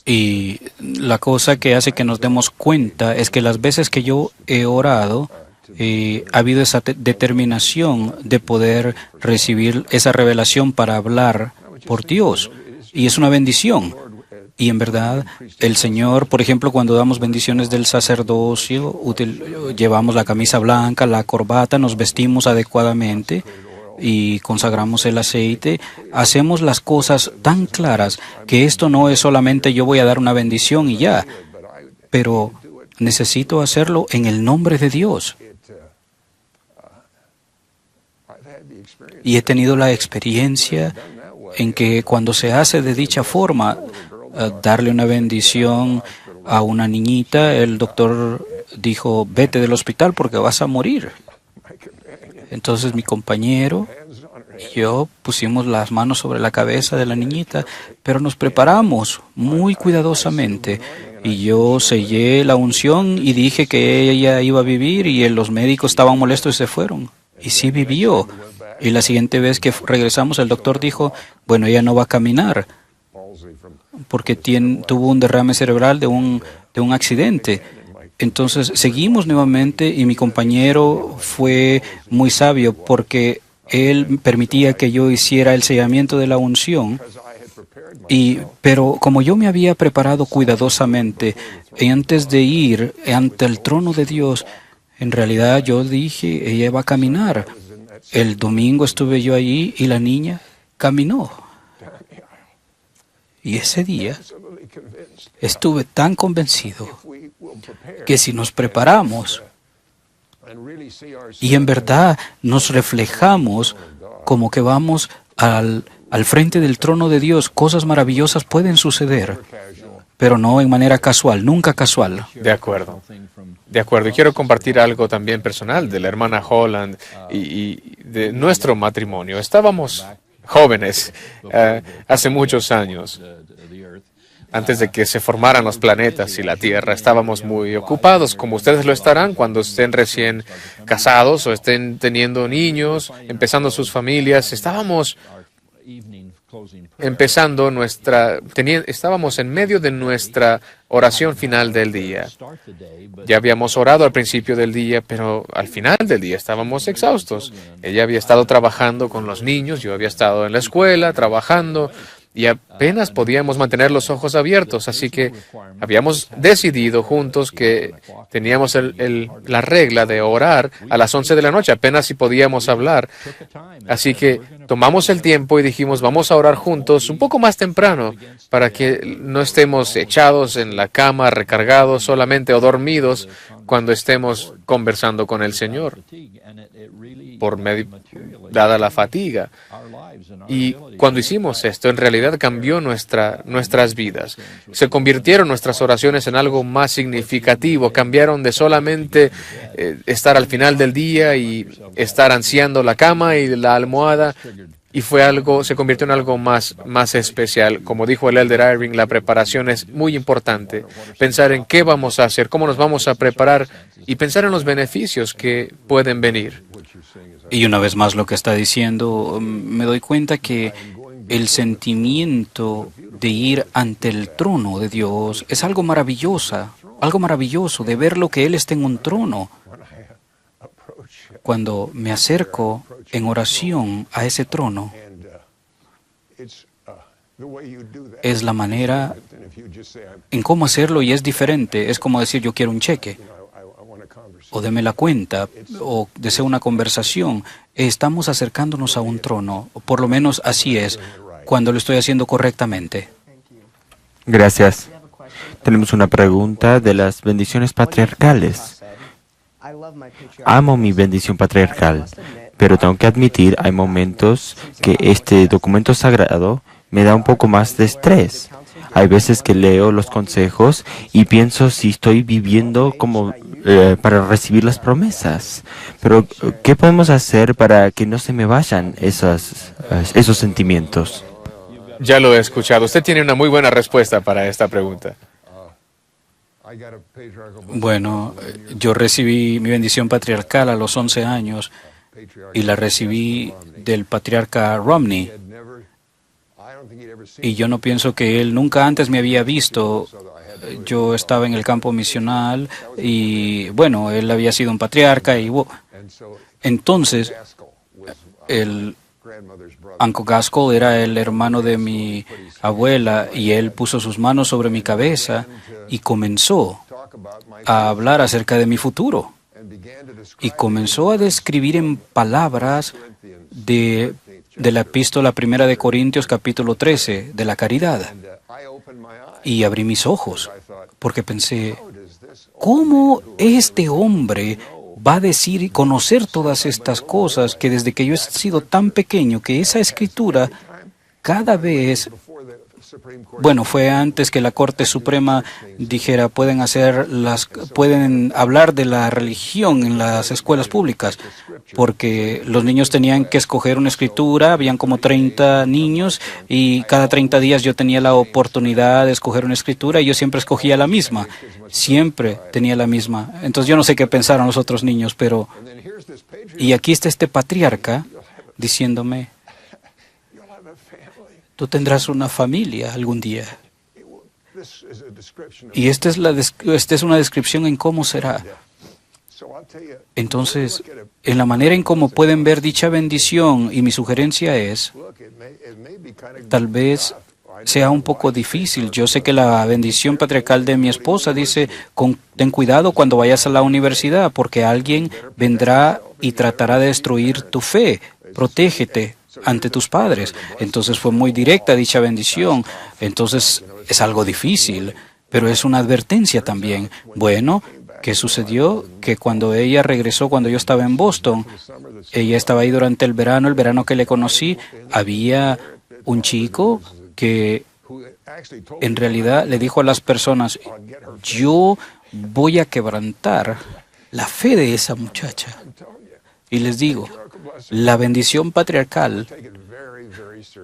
Y la cosa que hace que nos demos cuenta es que las veces que yo he orado, ha habido esa determinación de poder recibir esa revelación para hablar por Dios. Y es una bendición. Y en verdad, el Señor, por ejemplo, cuando damos bendiciones del sacerdocio, llevamos la camisa blanca, la corbata, nos vestimos adecuadamente y consagramos el aceite. Hacemos las cosas tan claras que esto no es solamente yo voy a dar una bendición y ya, pero necesito hacerlo en el nombre de Dios. Y he tenido la experiencia en que cuando se hace de dicha forma, darle una bendición a una niñita, el doctor dijo, vete del hospital porque vas a morir. Entonces mi compañero y yo pusimos las manos sobre la cabeza de la niñita, pero nos preparamos muy cuidadosamente. Y yo sellé la unción y dije que ella iba a vivir y los médicos estaban molestos y se fueron. Y sí vivió. Y la siguiente vez que regresamos, el doctor dijo, bueno, ella no va a caminar porque tuvo un derrame cerebral de un accidente. Entonces seguimos nuevamente y mi compañero fue muy sabio porque él permitía que yo hiciera el sellamiento de la unción. Pero como yo me había preparado cuidadosamente antes de ir ante el trono de Dios, en realidad yo dije, ella va a caminar. El domingo estuve yo allí y la niña caminó. Y ese día estuve tan convencido que si nos preparamos y en verdad nos reflejamos como que vamos al frente del trono de Dios, cosas maravillosas pueden suceder, pero no en manera casual, nunca casual. De acuerdo. De acuerdo. Y quiero compartir algo también personal de la hermana Holland y de nuestro matrimonio. Estábamos jóvenes hace muchos años. Antes de que se formaran los planetas y la Tierra, estábamos muy ocupados, como ustedes lo estarán cuando estén recién casados o estén teniendo niños, empezando sus familias. Estábamos estábamos en medio de nuestra oración final del día. Ya habíamos orado al principio del día, pero al final del día estábamos exhaustos. Ella había estado trabajando con los niños, yo había estado en la escuela trabajando y apenas podíamos mantener los ojos abiertos, así que habíamos decidido juntos que teníamos la regla de orar a las 11 de la noche, apenas si podíamos hablar. Así que tomamos el tiempo y dijimos, vamos a orar juntos un poco más temprano para que no estemos echados en la cama, recargados solamente o dormidos cuando estemos conversando con el Señor, dada la fatiga. Y cuando hicimos esto, en realidad cambió nuestras vidas. Se convirtieron nuestras oraciones en algo más significativo. Cambiaron de solamente estar al final del día y estar ansiando la cama y la almohada. Y se convirtió en algo más especial. Como dijo el Elder Irving, la preparación es muy importante. Pensar en qué vamos a hacer, cómo nos vamos a preparar y pensar en los beneficios que pueden venir. Y una vez más lo que está diciendo, me doy cuenta que el sentimiento de ir ante el trono de Dios es algo maravilloso de ver lo que Él está en un trono. Cuando me acerco en oración a ese trono, es la manera en cómo hacerlo y es diferente. Es como decir, yo quiero un cheque, o deme la cuenta, o deseo una conversación. Estamos acercándonos a un trono, o por lo menos así es, cuando lo estoy haciendo correctamente. Gracias. Tenemos una pregunta de las bendiciones patriarcales. Amo mi bendición patriarcal, pero tengo que admitir, hay momentos que este documento sagrado me da un poco más de estrés. Hay veces que leo los consejos y pienso si estoy viviendo como para recibir las promesas. Pero, ¿qué podemos hacer para que no se me vayan esos sentimientos? Ya lo he escuchado. Usted tiene una muy buena respuesta para esta pregunta. Bueno, yo recibí mi bendición patriarcal a los 11 años y la recibí del patriarca Romney. Y yo no pienso que él nunca antes me había visto. Yo estaba en el campo misional y, bueno, él había sido un patriarca y entonces el Uncle Gaskell era el hermano de mi abuela y él puso sus manos sobre mi cabeza y comenzó a hablar acerca de mi futuro. Y comenzó a describir en palabras de la epístola primera de Corintios capítulo 13, de la caridad. Y abrí mis ojos, porque pensé, ¿cómo este hombre va a decir y conocer todas estas cosas que desde que yo he sido tan pequeño, que esa escritura cada vez, bueno, fue antes que la Corte Suprema dijera pueden hablar de la religión en las escuelas públicas, porque los niños tenían que escoger una escritura, habían como 30 niños y cada 30 días yo tenía la oportunidad de escoger una escritura y yo siempre escogía la misma, siempre tenía la misma. Entonces yo no sé qué pensaron los otros niños, pero... Y aquí está este patriarca diciéndome, tú tendrás una familia algún día. Y esta es una descripción en cómo será. Entonces, en la manera en cómo pueden ver dicha bendición, y mi sugerencia es, tal vez sea un poco difícil. Yo sé que la bendición patriarcal de mi esposa dice, ten cuidado cuando vayas a la universidad, porque alguien vendrá y tratará de destruir tu fe. Protégete ante tus padres. Entonces fue muy directa dicha bendición. Entonces es algo difícil, pero es una advertencia también. Bueno, ¿qué sucedió? Que cuando ella regresó, cuando yo estaba en Boston, ella estaba ahí durante el verano que le conocí, había un chico que en realidad le dijo a las personas, yo voy a quebrantar la fe de esa muchacha. Y les digo, la bendición patriarcal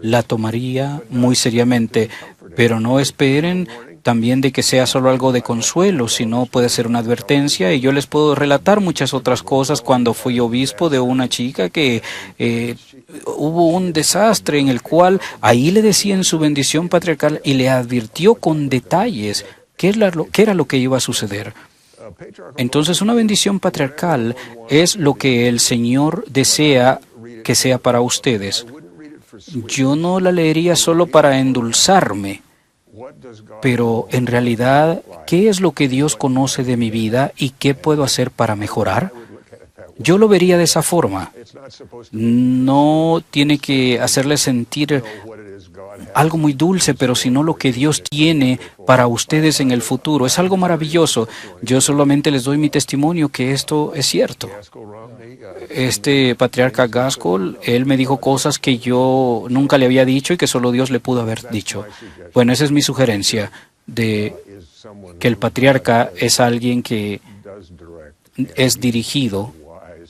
la tomaría muy seriamente, pero no esperen también de que sea solo algo de consuelo, sino puede ser una advertencia. Y yo les puedo relatar muchas otras cosas cuando fui obispo de una chica que hubo un desastre en el cual ahí le decían su bendición patriarcal y le advirtió con detalles qué era lo que iba a suceder. Entonces, una bendición patriarcal es lo que el Señor desea que sea para ustedes. Yo no la leería solo para endulzarme, pero en realidad, ¿qué es lo que Dios conoce de mi vida y qué puedo hacer para mejorar? Yo lo vería de esa forma. No tiene que hacerle sentir algo muy dulce, pero sino lo que Dios tiene para ustedes en el futuro. Es algo maravilloso. Yo solamente les doy mi testimonio que esto es cierto. Este patriarca Gaskell, él me dijo cosas que yo nunca le había dicho y que solo Dios le pudo haber dicho. Bueno, esa es mi sugerencia, de que el patriarca es alguien que es dirigido,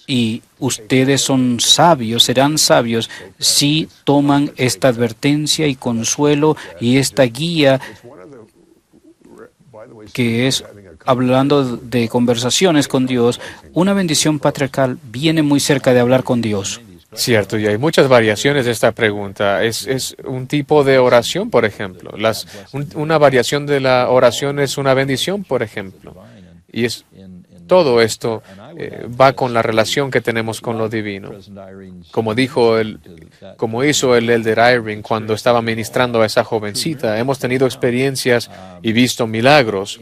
y ustedes son sabios, serán sabios si toman esta advertencia y consuelo y esta guía, que es hablando de conversaciones con Dios. Una bendición patriarcal viene muy cerca de hablar con Dios. Cierto, y hay muchas variaciones de esta pregunta. Es un tipo de oración, por ejemplo. Una variación de la oración es una bendición, por ejemplo. Y todo esto va con la relación que tenemos con lo divino. Como hizo el elder Eyring cuando estaba ministrando a esa jovencita, hemos tenido experiencias y visto milagros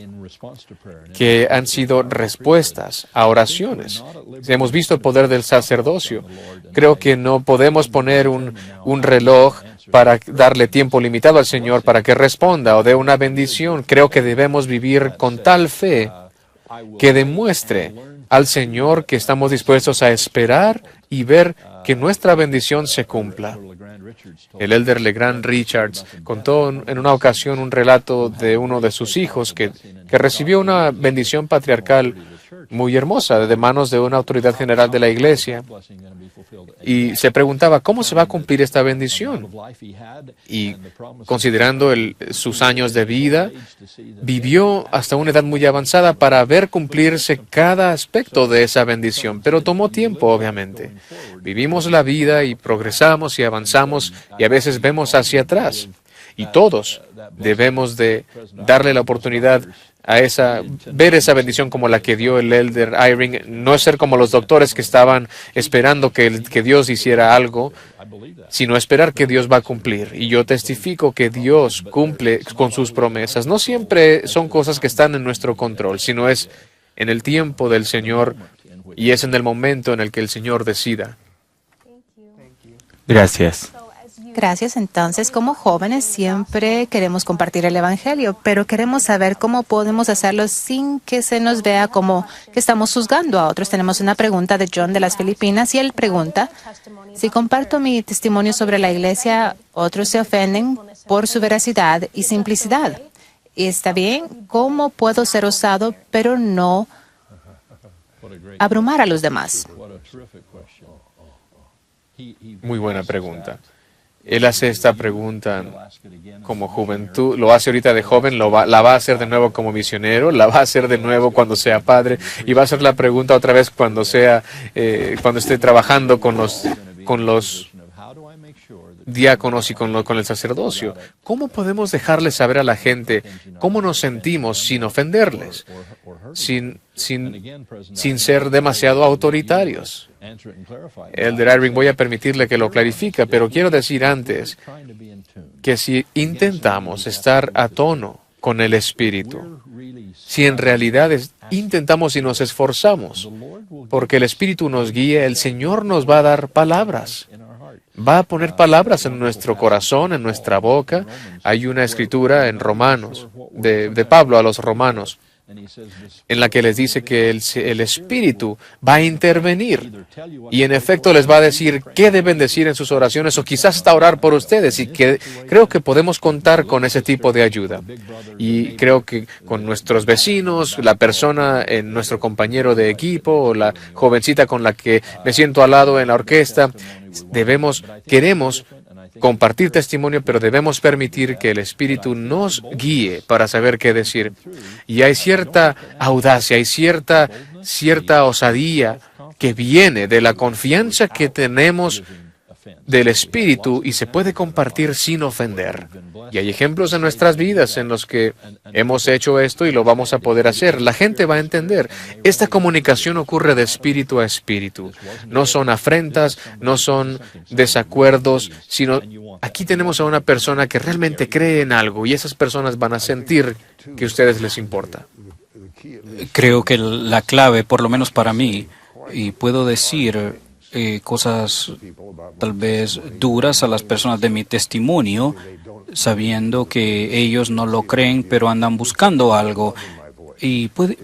que han sido respuestas a oraciones. Hemos visto el poder del sacerdocio. Creo que no podemos poner un reloj para darle tiempo limitado al Señor para que responda o dé una bendición. Creo que debemos vivir con tal fe que demuestre al Señor que estamos dispuestos a esperar y ver que nuestra bendición se cumpla. El elder LeGrand Richards contó en una ocasión un relato de uno de sus hijos que recibió una bendición patriarcal muy hermosa de manos de una autoridad general de la iglesia, y se preguntaba cómo se va a cumplir esta bendición. Y considerando sus años de vida, vivió hasta una edad muy avanzada para ver cumplirse cada aspecto de esa bendición, pero tomó tiempo, obviamente. Vivimos la vida y progresamos y avanzamos y a veces vemos hacia atrás. Y todos debemos de darle la oportunidad a ver esa bendición como la que dio el elder Eyring, no ser como los doctores que estaban esperando que Dios hiciera algo, sino esperar que Dios va a cumplir. Y yo testifico que Dios cumple con sus promesas. No siempre son cosas que están en nuestro control, sino es en el tiempo del Señor y es en el momento en el que el Señor decida. Gracias. Gracias. Entonces, como jóvenes siempre queremos compartir el Evangelio, pero queremos saber cómo podemos hacerlo sin que se nos vea como que estamos juzgando a otros. Tenemos una pregunta de John de las Filipinas y él pregunta: si comparto mi testimonio sobre la iglesia, otros se ofenden por su veracidad y simplicidad. ¿Y está bien? ¿Cómo puedo ser osado pero no abrumar a los demás? Muy buena pregunta. Él hace esta pregunta como juventud, lo hace ahorita de joven, la va a hacer de nuevo como misionero, la va a hacer de nuevo cuando sea padre y va a hacer la pregunta otra vez cuando esté trabajando con los diáconos y con el sacerdocio. ¿Cómo podemos dejarles saber a la gente cómo nos sentimos sin ofenderles, sin ser demasiado autoritarios? Elder Eyring, voy a permitirle que lo clarifique, pero quiero decir antes que si intentamos estar a tono con el Espíritu, si en realidad intentamos y nos esforzamos, porque el Espíritu nos guía, el Señor nos va a dar palabras. Va a poner palabras en nuestro corazón, en nuestra boca. Hay una escritura en Romanos, de Pablo a los romanos, en la que les dice que el Espíritu va a intervenir y en efecto les va a decir qué deben decir en sus oraciones o quizás hasta orar por ustedes, y que creo que podemos contar con ese tipo de ayuda. Y creo que con nuestros vecinos, la persona, nuestro compañero de equipo o la jovencita con la que me siento al lado en la orquesta, queremos compartir testimonio, pero debemos permitir que el Espíritu nos guíe para saber qué decir. Y hay cierta audacia, hay cierta osadía que viene de la confianza que tenemos del Espíritu y se puede compartir sin ofender. Y hay ejemplos en nuestras vidas en los que hemos hecho esto y lo vamos a poder hacer. La gente va a entender. Esta comunicación ocurre de espíritu a espíritu. No son afrentas, no son desacuerdos, sino aquí tenemos a una persona que realmente cree en algo y esas personas van a sentir que a ustedes les importa. Creo que la clave, por lo menos para mí, y puedo decir cosas tal vez duras a las personas de mi testimonio, sabiendo que ellos no lo creen, pero andan buscando algo.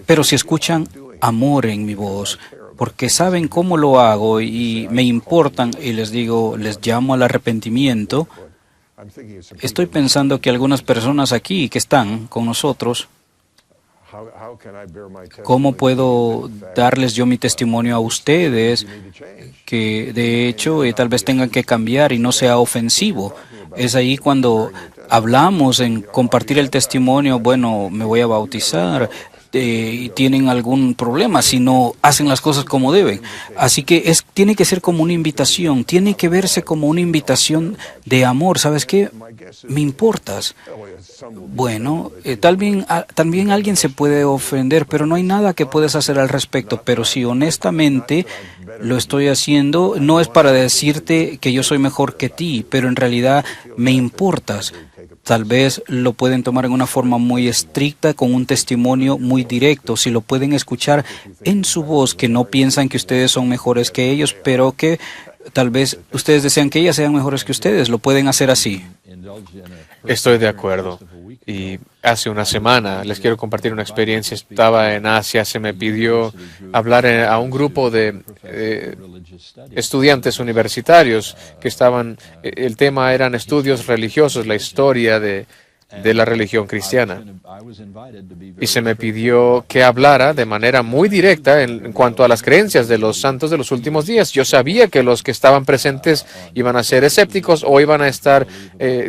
Pero si escuchan amor en mi voz, porque saben cómo lo hago y me importan, y les digo, les llamo al arrepentimiento, estoy pensando que algunas personas aquí que están con nosotros, ¿cómo puedo darles yo mi testimonio a ustedes que de hecho tal vez tengan que cambiar y no sea ofensivo? Es ahí cuando hablamos en compartir el testimonio, bueno, me voy a bautizar, y tienen algún problema si no hacen las cosas como deben. Así que tiene que ser como una invitación, tiene que verse como una invitación de amor. ¿Sabes qué? Me importas. Bueno, también alguien se puede ofender, pero no hay nada que puedas hacer al respecto. Pero si honestamente lo estoy haciendo, no es para decirte que yo soy mejor que ti, pero en realidad me importas. Tal vez lo pueden tomar en una forma muy estricta, con un testimonio muy directo. Si lo pueden escuchar en su voz, que no piensan que ustedes son mejores que ellos, pero que tal vez ustedes desean que ellas sean mejores que ustedes, lo pueden hacer así. Estoy de acuerdo. Y hace una semana les quiero compartir una experiencia. Estaba en Asia, se me pidió hablar a un grupo de estudiantes universitarios que estaban, el tema eran estudios religiosos, la historia de la religión cristiana. Y se me pidió que hablara de manera muy directa en cuanto a las creencias de los santos de los últimos días. Yo sabía que los que estaban presentes iban a ser escépticos o iban a estar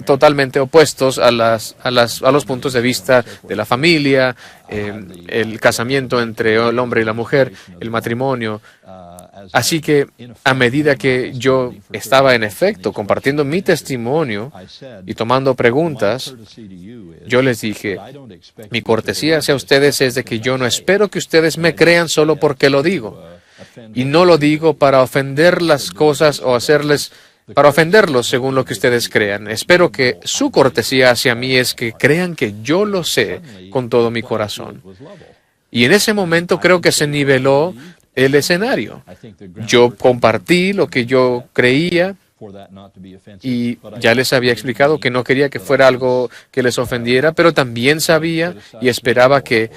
totalmente opuestos a los puntos de vista de la familia, el casamiento entre el hombre y la mujer, el matrimonio. Así que a medida que yo estaba en efecto compartiendo mi testimonio y tomando preguntas, yo les dije, mi cortesía hacia ustedes es de que yo no espero que ustedes me crean solo porque lo digo. Y no lo digo para ofender las cosas o para ofenderlos según lo que ustedes crean. Espero que su cortesía hacia mí es que crean que yo lo sé con todo mi corazón. Y en ese momento creo que se niveló el escenario. Yo compartí lo que yo creía y ya les había explicado que no quería que fuera algo que les ofendiera, pero también sabía y esperaba que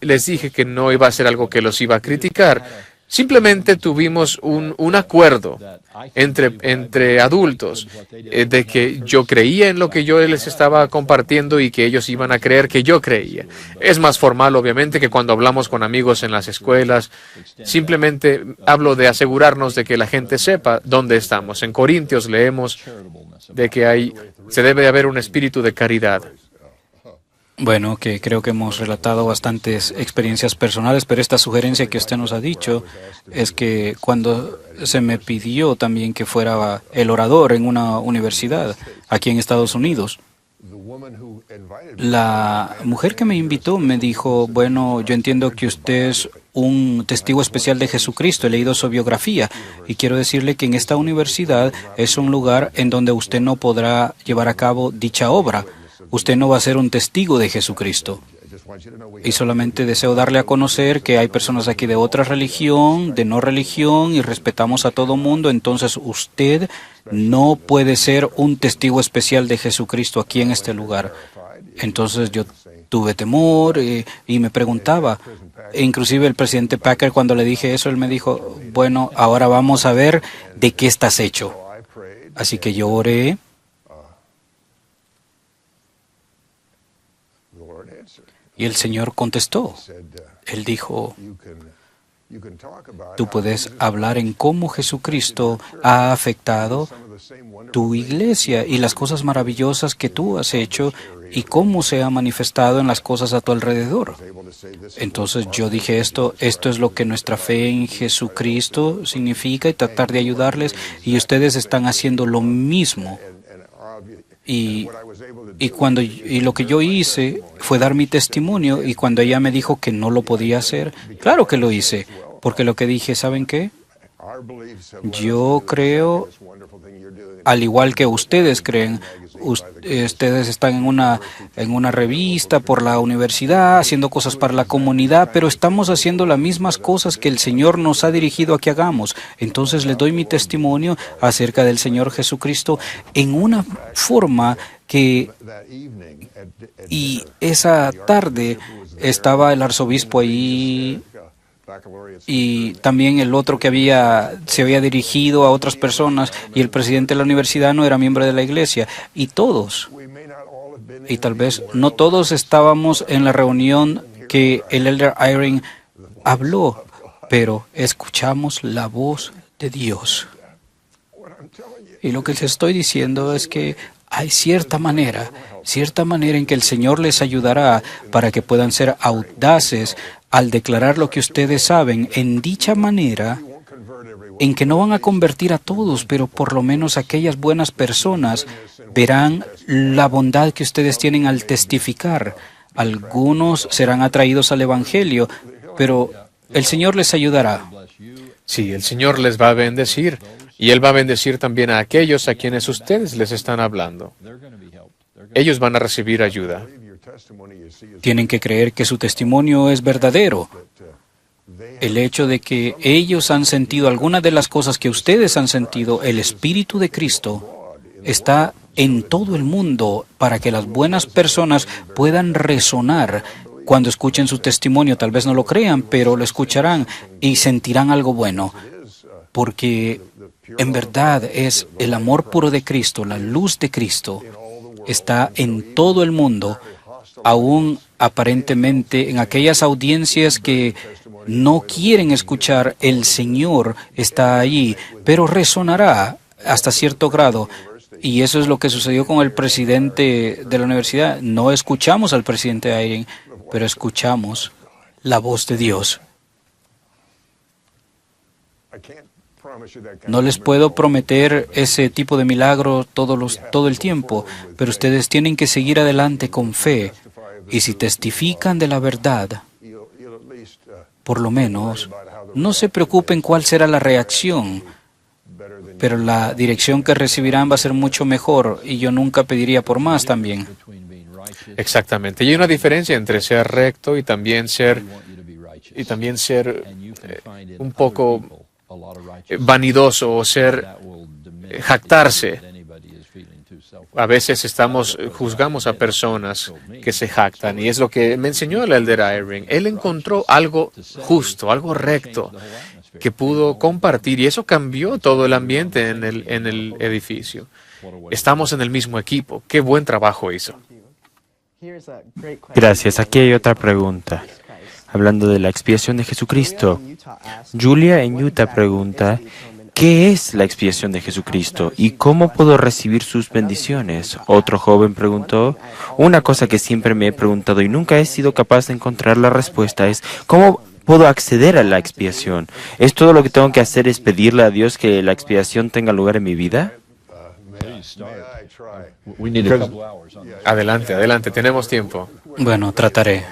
les dije que no iba a ser algo que los iba a criticar. Simplemente tuvimos un acuerdo entre adultos de que yo creía en lo que yo les estaba compartiendo y que ellos iban a creer que yo creía. Es más formal, obviamente, que cuando hablamos con amigos en las escuelas. Simplemente hablo de asegurarnos de que la gente sepa dónde estamos. En Corintios leemos de que se debe haber un espíritu de caridad. Bueno, que creo que hemos relatado bastantes experiencias personales, pero esta sugerencia que usted nos ha dicho es que cuando se me pidió también que fuera el orador en una universidad aquí en Estados Unidos, la mujer que me invitó me dijo, bueno, yo entiendo que usted es un testigo especial de Jesucristo, he leído su biografía y quiero decirle que en esta universidad es un lugar en donde usted no podrá llevar a cabo dicha obra. Usted no va a ser un testigo de Jesucristo. Y solamente deseo darle a conocer que hay personas aquí de otra religión, de no religión, y respetamos a todo mundo. Entonces usted no puede ser un testigo especial de Jesucristo aquí en este lugar. Entonces yo tuve temor y me preguntaba. E inclusive el presidente Packer, cuando le dije eso, él me dijo, bueno, ahora vamos a ver de qué estás hecho. Así que yo oré. Y el Señor contestó. Él dijo, tú puedes hablar en cómo Jesucristo ha afectado tu iglesia y las cosas maravillosas que tú has hecho y cómo se ha manifestado en las cosas a tu alrededor. Entonces yo dije esto es lo que nuestra fe en Jesucristo significa y tratar de ayudarles, y ustedes están haciendo lo mismo. Y lo que yo hice fue dar mi testimonio, y cuando ella me dijo que no lo podía hacer, claro que lo hice, porque lo que dije, ¿saben qué? Yo creo, al igual que ustedes creen, ustedes están en una revista por la universidad, haciendo cosas para la comunidad, pero estamos haciendo las mismas cosas que el Señor nos ha dirigido a que hagamos. Entonces les doy mi testimonio acerca del Señor Jesucristo en una forma que... Y esa tarde estaba el arzobispo ahí y también el otro que se había dirigido a otras personas, y el presidente de la universidad no era miembro de la iglesia, y todos, y tal vez no todos estábamos en la reunión que el elder Eyring habló, pero escuchamos la voz de Dios. Y lo que les estoy diciendo es que hay cierta manera en que el Señor les ayudará para que puedan ser audaces al declarar lo que ustedes saben, en dicha manera en que no van a convertir a todos, pero por lo menos aquellas buenas personas verán la bondad que ustedes tienen al testificar. Algunos serán atraídos al Evangelio, pero el Señor les ayudará. Sí, el Señor les va a bendecir, y Él va a bendecir también a aquellos a quienes ustedes les están hablando. Ellos van a recibir ayuda. Tienen que creer que su testimonio es verdadero. El hecho de que ellos han sentido algunas de las cosas que ustedes han sentido, el Espíritu de Cristo está en todo el mundo para que las buenas personas puedan resonar cuando escuchen su testimonio. Tal vez no lo crean, pero lo escucharán y sentirán algo bueno. Porque en verdad es el amor puro de Cristo, la luz de Cristo está en todo el mundo, aún aparentemente en aquellas audiencias que no quieren escuchar, el Señor está allí, pero resonará hasta cierto grado. Y eso es lo que sucedió con el presidente de la universidad. No escuchamos al presidente Eyring, pero escuchamos la voz de Dios. No les puedo prometer ese tipo de milagro todo el tiempo, pero ustedes tienen que seguir adelante con fe. Y si testifican de la verdad, por lo menos, no se preocupen cuál será la reacción, pero la dirección que recibirán va a ser mucho mejor, y yo nunca pediría por más también. Exactamente. Y hay una diferencia entre ser recto y también ser un poco vanidoso o jactarse. A veces juzgamos a personas que se jactan, y es lo que me enseñó el elder Eyring. Él encontró algo justo, algo recto que pudo compartir, y eso cambió todo el ambiente en el edificio. Estamos en el mismo equipo. Qué buen trabajo hizo. Gracias. Aquí hay otra pregunta. Hablando de la expiación de Jesucristo, Julia en Utah pregunta, ¿qué es la expiación de Jesucristo y cómo puedo recibir sus bendiciones? Otro joven preguntó, una cosa que siempre me he preguntado y nunca he sido capaz de encontrar la respuesta es, ¿cómo puedo acceder a la expiación? ¿Es todo lo que tengo que hacer es pedirle a Dios que la expiación tenga lugar en mi vida? Adelante, tenemos tiempo. Bueno, trataré.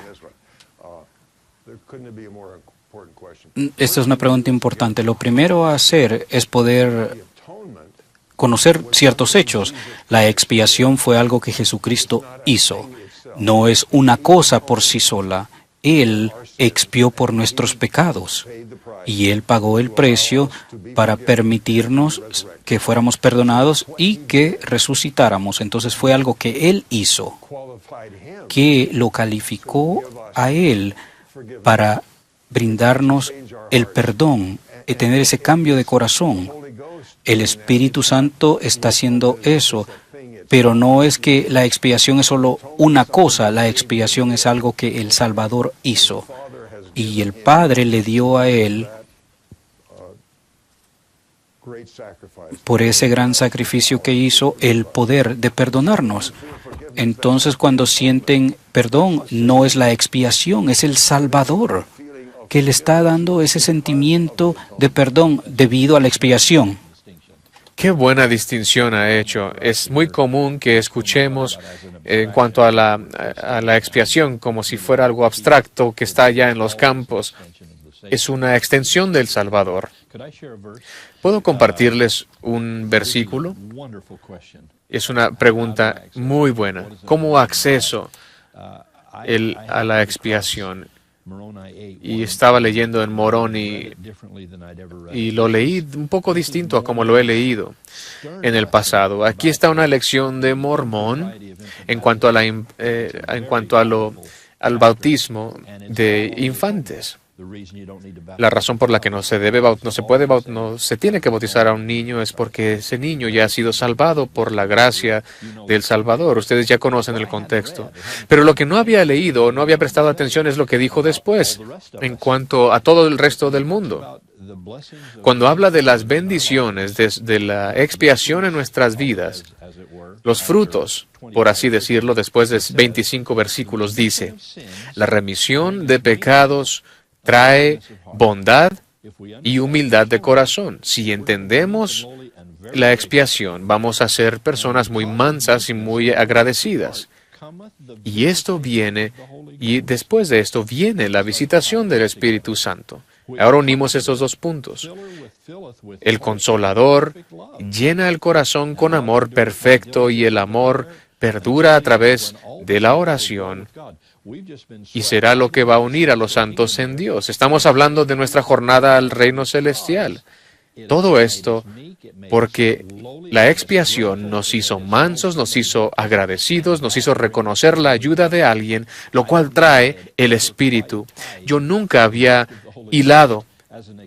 Esta es una pregunta importante. Lo primero a hacer es poder conocer ciertos hechos. La expiación fue algo que Jesucristo hizo. No es una cosa por sí sola. Él expió por nuestros pecados y Él pagó el precio para permitirnos que fuéramos perdonados y que resucitáramos. Entonces fue algo que Él hizo, que lo calificó a Él para brindarnos el perdón y tener ese cambio de corazón. El Espíritu Santo está haciendo eso, pero no es que la expiación es solo una cosa, la expiación es algo que el Salvador hizo. Y el Padre le dio a Él, por ese gran sacrificio que hizo, el poder de perdonarnos. Entonces, cuando sienten perdón, no es la expiación, es el Salvador que le está dando ese sentimiento de perdón debido a la expiación. Qué buena distinción ha hecho. Es muy común que escuchemos en cuanto a la expiación como si fuera algo abstracto que está allá en los campos. es una extensión del Salvador. ¿Puedo compartirles un versículo? Es una pregunta muy buena. ¿Cómo acceso a la expiación? Y estaba leyendo en Moroni y lo leí un poco distinto a como lo he leído en el pasado. Aquí está una lección de Mormón en cuanto al bautismo de infantes. La razón por la que no se tiene que bautizar a un niño es porque ese niño ya ha sido salvado por la gracia del Salvador. Ustedes ya conocen el contexto. Pero lo que no había leído o no había prestado atención es lo que dijo después en cuanto a todo el resto del mundo. Cuando habla de las bendiciones, de la expiación en nuestras vidas, los frutos, por así decirlo, después de 25 versículos, dice: la remisión de pecados trae bondad y humildad de corazón. Si entendemos la expiación, vamos a ser personas muy mansas y muy agradecidas. Y después de esto viene la visitación del Espíritu Santo. Ahora unimos estos dos puntos. El Consolador llena el corazón con amor perfecto y el amor perdura a través de la oración. Y será lo que va a unir a los santos en Dios. Estamos hablando de nuestra jornada al reino celestial. Todo esto porque la expiación nos hizo mansos, nos hizo agradecidos, nos hizo reconocer la ayuda de alguien, lo cual trae el Espíritu. Yo nunca había hilado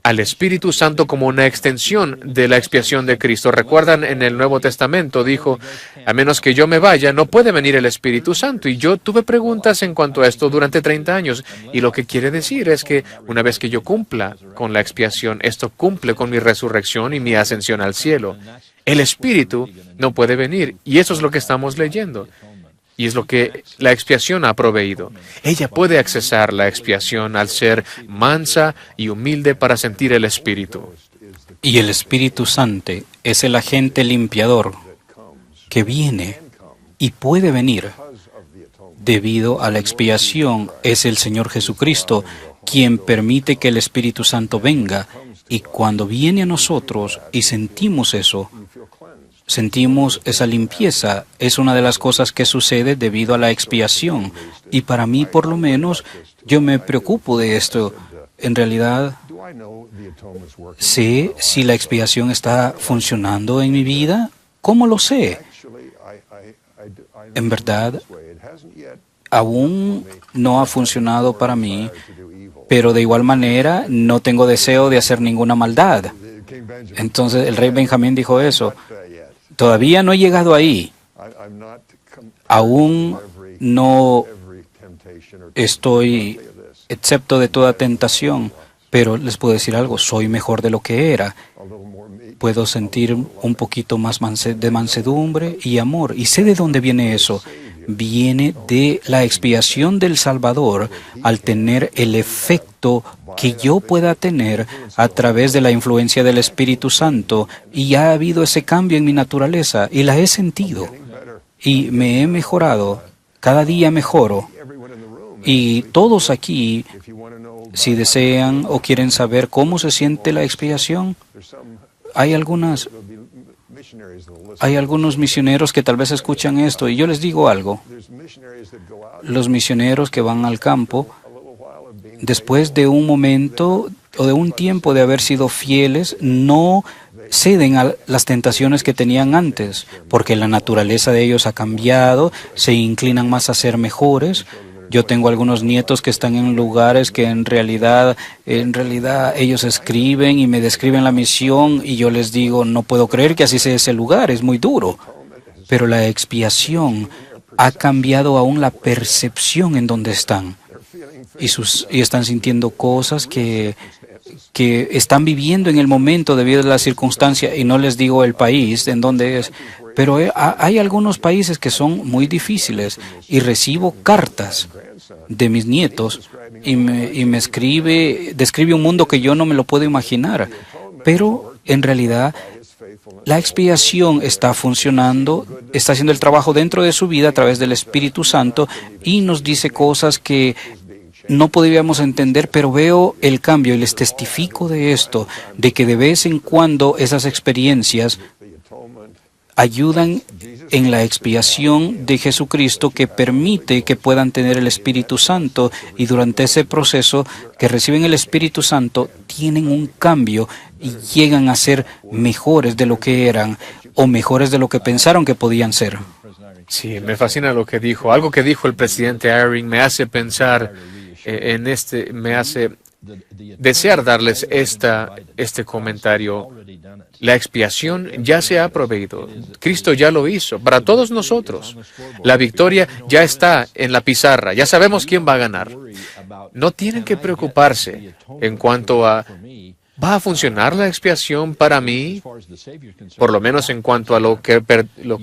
al Espíritu Santo como una extensión de la expiación de Cristo. Recuerdan, en el Nuevo Testamento dijo: a menos que yo me vaya, no puede venir el Espíritu Santo. Y yo tuve preguntas en cuanto a esto durante 30 años. Y lo que quiere decir es que una vez que yo cumpla con la expiación, esto cumple con mi resurrección y mi ascensión al cielo. El Espíritu no puede venir. Y eso es lo que estamos leyendo. Y es lo que la expiación ha proveído. Ella puede accesar la expiación al ser mansa y humilde para sentir el Espíritu. Y el Espíritu Santo es el agente limpiador que viene y puede venir. Debido a la expiación, es el Señor Jesucristo quien permite que el Espíritu Santo venga. Y cuando viene a nosotros y sentimos eso, sentimos esa limpieza. Es una de las cosas que sucede debido a la expiación. Y para mí, por lo menos, yo me preocupo de esto. En realidad, sé si la expiación está funcionando en mi vida. ¿Cómo lo sé? En verdad, aún no ha funcionado para mí, pero de igual manera no tengo deseo de hacer ninguna maldad. Entonces el rey Benjamín dijo eso. Todavía no he llegado ahí. Aún no estoy excepto de toda tentación, pero les puedo decir algo, soy mejor de lo que era. Puedo sentir un poquito más de mansedumbre y amor. ¿Y sé de dónde viene eso? Viene de la expiación del Salvador al tener el efecto que yo pueda tener a través de la influencia del Espíritu Santo. Y ha habido ese cambio en mi naturaleza y la he sentido. Y me he mejorado. Cada día mejoro. Y todos aquí, si desean o quieren saber cómo se siente la expiación, hay algunos misioneros que tal vez escuchan esto y yo les digo algo. Los misioneros que van al campo, después de un momento o de un tiempo de haber sido fieles, no ceden a las tentaciones que tenían antes, porque la naturaleza de ellos ha cambiado, se inclinan más a ser mejores. Yo tengo algunos nietos que están en lugares que en realidad ellos escriben y me describen la misión y yo les digo, no puedo creer que así sea ese lugar, es muy duro. Pero la expiación ha cambiado aún la percepción en donde están. Y están sintiendo cosas que están viviendo en el momento debido a la circunstancia, y no les digo el país en donde es, pero hay algunos países que son muy difíciles y recibo cartas de mis nietos y me describe un mundo que yo no me lo puedo imaginar, pero en realidad la expiación está funcionando, está haciendo el trabajo dentro de su vida a través del Espíritu Santo y nos dice cosas que no podríamos entender, pero veo el cambio y les testifico de esto, de que de vez en cuando esas experiencias ayudan en la expiación de Jesucristo, que permite que puedan tener el Espíritu Santo, y durante ese proceso que reciben el Espíritu Santo tienen un cambio y llegan a ser mejores de lo que eran o mejores de lo que pensaron que podían ser. Sí, me fascina lo que dijo. Algo que dijo el presidente Eyring me hace pensar me hace desear darles este comentario. La expiación ya se ha proveído. Cristo ya lo hizo para todos nosotros. La victoria ya está en la pizarra. Ya sabemos quién va a ganar. No tienen que preocuparse en cuanto a ¿va a funcionar la expiación para mí? Por lo menos en cuanto a lo que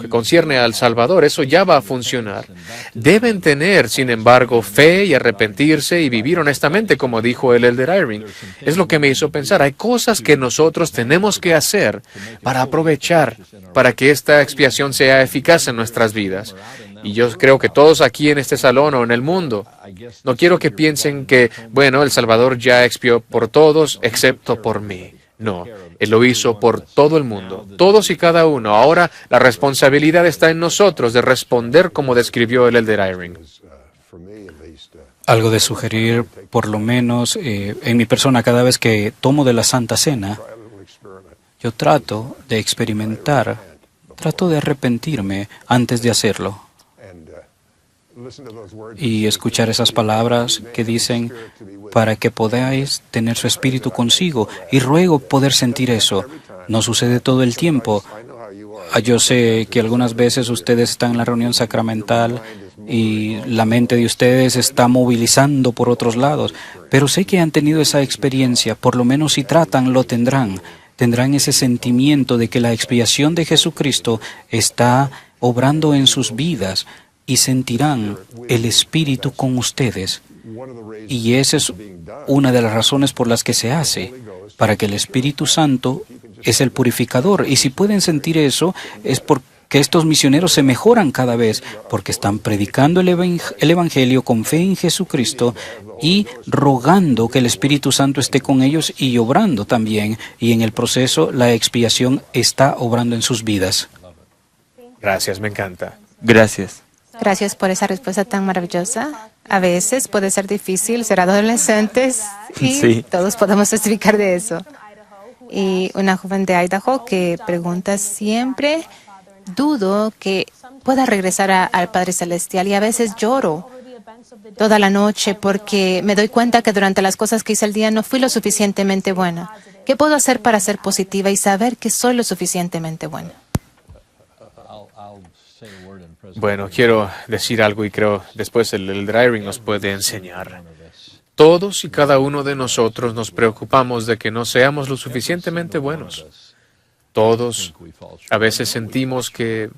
concierne al Salvador, eso ya va a funcionar. Deben tener, sin embargo, fe y arrepentirse y vivir honestamente, como dijo el elder Eyring. Es lo que me hizo pensar. Hay cosas que nosotros tenemos que hacer para aprovechar, para que esta expiación sea eficaz en nuestras vidas. Y yo creo que todos aquí en este salón o en el mundo, no quiero que piensen que, bueno, el Salvador ya expió por todos, excepto por mí. No, Él lo hizo por todo el mundo, todos y cada uno. Ahora la responsabilidad está en nosotros de responder como describió el elder Eyring. Algo de sugerir, por lo menos en mi persona, cada vez que tomo de la Santa Cena, yo trato de experimentar, trato de arrepentirme antes de hacerlo. Y escuchar esas palabras que dicen, para que podáis tener su espíritu consigo, y ruego poder sentir eso. No sucede todo el tiempo. Yo sé que algunas veces ustedes están en la reunión sacramental y la mente de ustedes está movilizando por otros lados, pero sé que han tenido esa experiencia. Por lo menos si tratan, lo tendrán. Tendrán ese sentimiento de que la expiación de Jesucristo está obrando en sus vidas, y sentirán el Espíritu con ustedes. Y esa es una de las razones por las que se hace, para que el Espíritu Santo es el purificador. Y si pueden sentir eso, es porque estos misioneros se mejoran cada vez, porque están predicando el Evangelio con fe en Jesucristo y rogando que el Espíritu Santo esté con ellos y obrando también. Y en el proceso, la expiación está obrando en sus vidas. Gracias, me encanta. Gracias. Gracias por esa respuesta tan maravillosa. A veces puede ser difícil ser adolescentes y Sí. todos podemos testificar de eso. Y una joven de Idaho que pregunta, siempre dudo que pueda regresar al Padre Celestial y a veces lloro toda la noche porque me doy cuenta que durante las cosas que hice el día no fui lo suficientemente buena. ¿Qué puedo hacer para ser positiva y saber que soy lo suficientemente buena? Bueno, quiero decir algo y creo después el elder Eyring nos puede enseñar. Todos y cada uno de nosotros nos preocupamos de que no seamos lo suficientemente buenos. Todos a veces sentimos que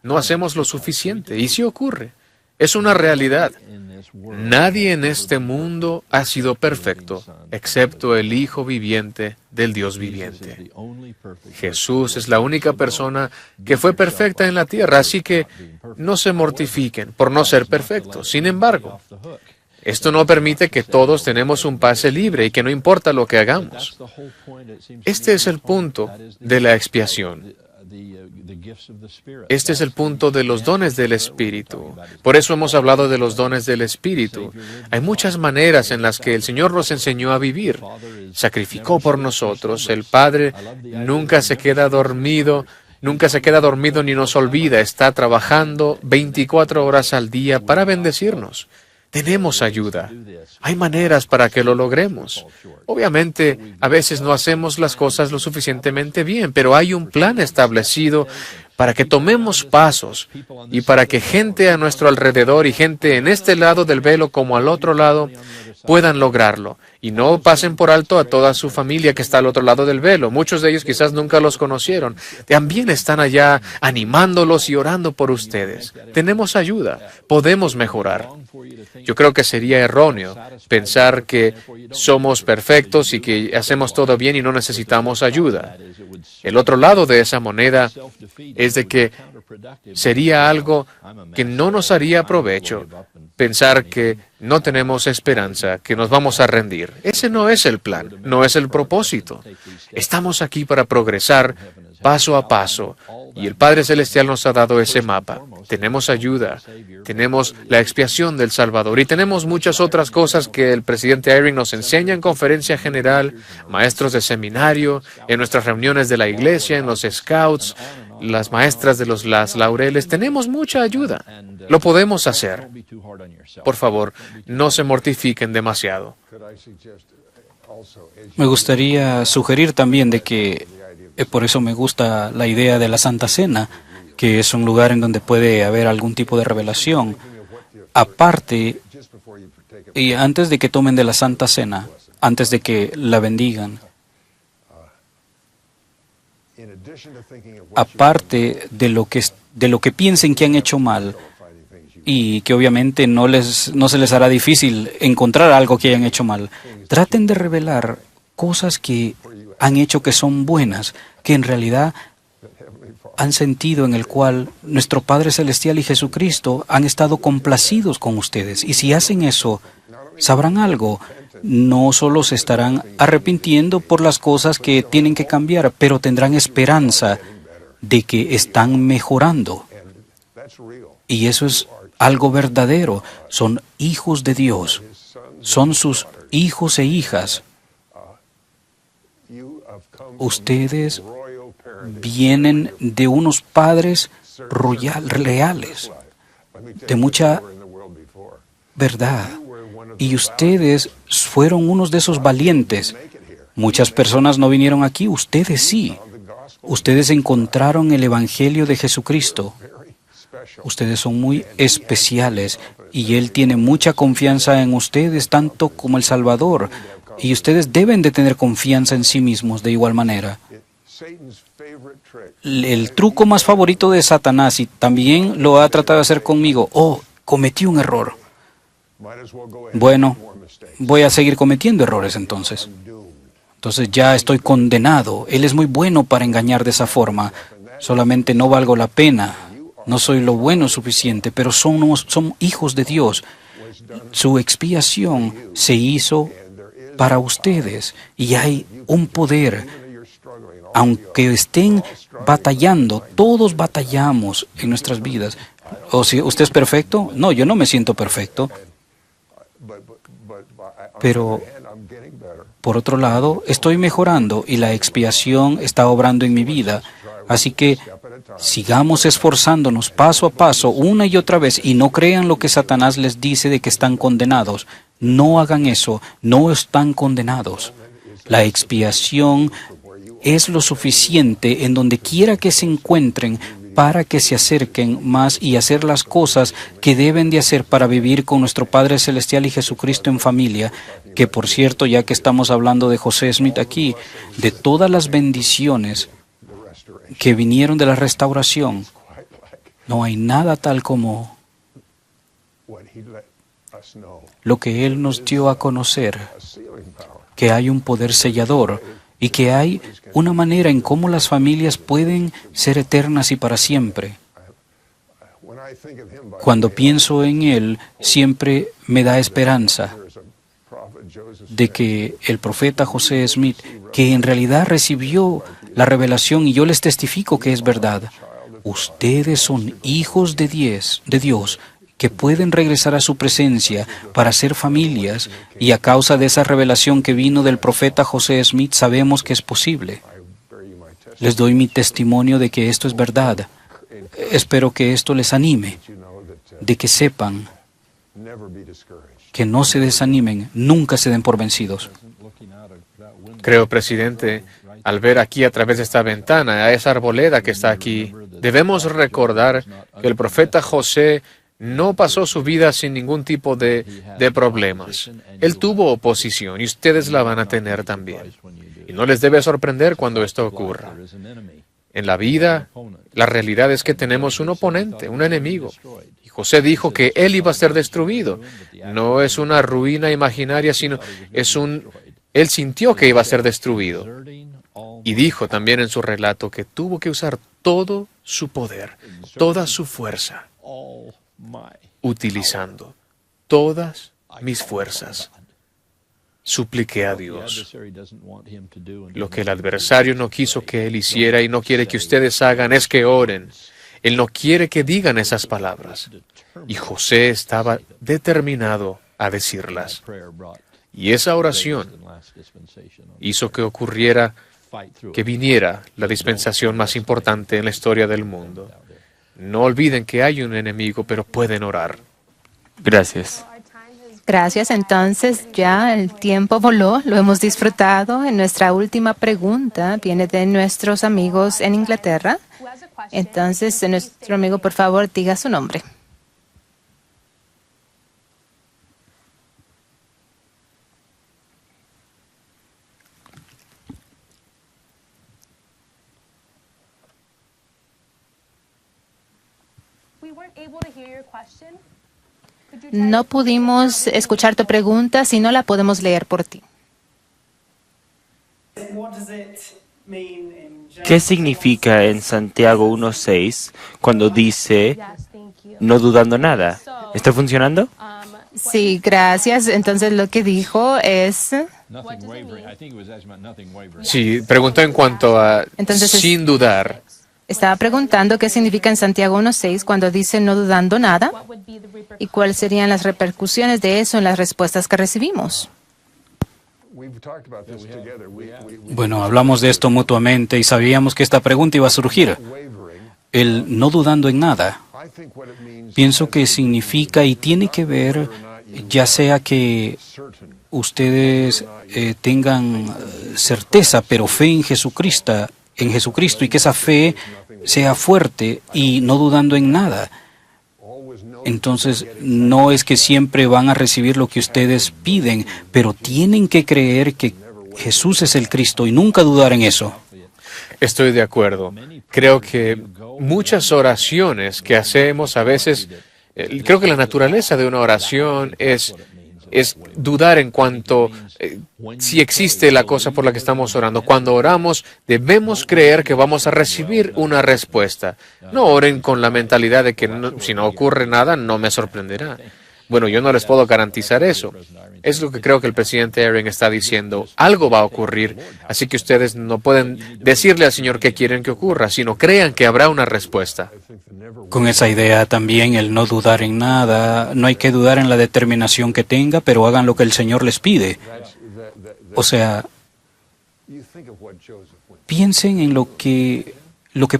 no hacemos lo suficiente, y sí ocurre. Es una realidad. Nadie en este mundo ha sido perfecto, excepto el Hijo viviente del Dios viviente. Jesús es la única persona que fue perfecta en la tierra, así que no se mortifiquen por no ser perfectos. Sin embargo, esto no permite que todos tenemos un pase libre y que no importa lo que hagamos. Este es el punto de la expiación. Este es el punto de los dones del Espíritu. Por eso hemos hablado de los dones del Espíritu. Hay muchas maneras en las que el Señor nos enseñó a vivir. Sacrificó por nosotros. El Padre nunca se queda dormido ni nos olvida. Está trabajando 24 horas al día para bendecirnos. Tenemos ayuda. Hay maneras para que lo logremos. Obviamente, a veces no hacemos las cosas lo suficientemente bien, pero hay un plan establecido para que tomemos pasos y para que gente a nuestro alrededor y gente en este lado del velo como al otro lado puedan lograrlo. Y no pasen por alto a toda su familia que está al otro lado del velo. Muchos de ellos quizás nunca los conocieron. También están allá animándolos y orando por ustedes. Tenemos ayuda. Podemos mejorar. Yo creo que sería erróneo pensar que somos perfectos y que hacemos todo bien y no necesitamos ayuda. El otro lado de esa moneda es de que sería algo que no nos haría provecho pensar que no tenemos esperanza, que nos vamos a rendir. Ese no es el plan, no es el propósito. Estamos aquí para progresar paso a paso y el Padre Celestial nos ha dado ese mapa. Tenemos ayuda, tenemos la expiación del Salvador y tenemos muchas otras cosas que el presidente Eyring nos enseña en conferencia general, maestros de seminario, en nuestras reuniones de la iglesia, en los scouts, las maestras de las laureles. Tenemos mucha ayuda. Lo podemos hacer. Por favor, no se mortifiquen demasiado. Me gustaría sugerir también de que, por eso me gusta la idea de la Santa Cena, que es un lugar en donde puede haber algún tipo de revelación. Aparte, y antes de que tomen de la Santa Cena, antes de que la bendigan, aparte de lo que piensen que han hecho mal, y que obviamente no se les hará difícil encontrar algo que hayan hecho mal, traten de revelar cosas que han hecho que son buenas, que en realidad han sentido en el cual nuestro Padre Celestial y Jesucristo han estado complacidos con ustedes. Y si hacen eso, sabrán algo. No solo se estarán arrepintiendo por las cosas que tienen que cambiar, pero tendrán esperanza de que están mejorando. Y eso es algo verdadero. Son hijos de Dios. Son sus hijos e hijas. Ustedes vienen de unos padres reales, de mucha verdad. Y ustedes fueron unos de esos valientes. Muchas personas no vinieron aquí, ustedes sí. Ustedes encontraron el Evangelio de Jesucristo. Ustedes son muy especiales y Él tiene mucha confianza en ustedes, tanto como el Salvador. Y ustedes deben de tener confianza en sí mismos de igual manera. El truco más favorito de Satanás, y también lo ha tratado de hacer conmigo, cometí un error. Bueno, voy a seguir cometiendo errores entonces. Entonces ya estoy condenado. Él es muy bueno para engañar de esa forma. Solamente no valgo la pena. No soy lo bueno suficiente, pero son hijos de Dios. Su expiación se hizo para ustedes y hay un poder. Aunque estén batallando, todos batallamos en nuestras vidas. ¿O si usted es perfecto? No, yo no me siento perfecto. Pero, por otro lado, estoy mejorando y la expiación está obrando en mi vida. Así que sigamos esforzándonos paso a paso, una y otra vez, y no crean lo que Satanás les dice de que están condenados. No hagan eso, no están condenados. La expiación es lo suficiente en donde quiera que se encuentren para que se acerquen más y hacer las cosas que deben de hacer para vivir con nuestro Padre Celestial y Jesucristo en familia, que por cierto, ya que estamos hablando de José Smith aquí, de todas las bendiciones que vinieron de la restauración, no hay nada tal como lo que Él nos dio a conocer, que hay un poder sellador y que hay una manera en cómo las familias pueden ser eternas y para siempre. Cuando pienso en Él, siempre me da esperanza de que el profeta José Smith, que en realidad recibió la revelación, y yo les testifico que es verdad, ustedes son hijos de Dios, que pueden regresar a su presencia para ser familias, y a causa de esa revelación que vino del profeta José Smith, sabemos que es posible. Les doy mi testimonio de que esto es verdad. Espero que esto les anime, de que sepan, que no se desanimen, nunca se den por vencidos. Creo, presidente, al ver aquí a través de esta ventana, a esa arboleda que está aquí, debemos recordar que el profeta José no pasó su vida sin ningún tipo de problemas. Él tuvo oposición y ustedes la van a tener también. Y no les debe sorprender cuando esto ocurra. En la vida, la realidad es que tenemos un oponente, un enemigo. Y José dijo que él iba a ser destruido. No es una ruina imaginaria, sino él sintió que iba a ser destruido. Y dijo también en su relato que tuvo que usar todo su poder, toda su fuerza, utilizando todas mis fuerzas. Supliqué a Dios. Lo que el adversario no quiso que él hiciera y no quiere que ustedes hagan es que oren. Él no quiere que digan esas palabras. Y José estaba determinado a decirlas. Y esa oración hizo que ocurriera, que viniera la dispensación más importante en la historia del mundo. No olviden que hay un enemigo, pero pueden orar. Gracias. Gracias. Entonces ya el tiempo voló, lo hemos disfrutado. En nuestra última pregunta viene de nuestros amigos en Inglaterra. Entonces, nuestro amigo, por favor, diga su nombre. No pudimos escuchar tu pregunta, si no la podemos leer por ti. ¿Qué significa en Santiago 1:6 cuando dice no dudando nada? ¿Está funcionando? Sí, gracias. Entonces lo que dijo es... Sí, preguntó en cuanto a Entonces, sin dudar. Estaba preguntando qué significa en Santiago 1:6 cuando dice no dudando nada y cuáles serían las repercusiones de eso en las respuestas que recibimos. Bueno, hablamos de esto mutuamente y sabíamos que esta pregunta iba a surgir. El no dudando en nada. Pienso que significa y tiene que ver, ya sea que ustedes tengan certeza, pero fe en Jesucristo, y que esa fe sea fuerte y no dudando en nada. Entonces, no es que siempre van a recibir lo que ustedes piden, pero tienen que creer que Jesús es el Cristo y nunca dudar en eso. Estoy de acuerdo. Creo que muchas oraciones que hacemos a veces, creo que la naturaleza de una oración es dudar en cuanto si existe la cosa por la que estamos orando. Cuando oramos, debemos creer que vamos a recibir una respuesta. No oren con la mentalidad de que si no ocurre nada, no me sorprenderá. Bueno, yo no les puedo garantizar eso. Es lo que creo que el presidente Eyring está diciendo. Algo va a ocurrir, así que ustedes no pueden decirle al Señor qué quieren que ocurra, sino crean que habrá una respuesta. Con esa idea también, el no dudar en nada, no hay que dudar en la determinación que tenga, pero hagan lo que el Señor les pide. O sea, piensen en lo que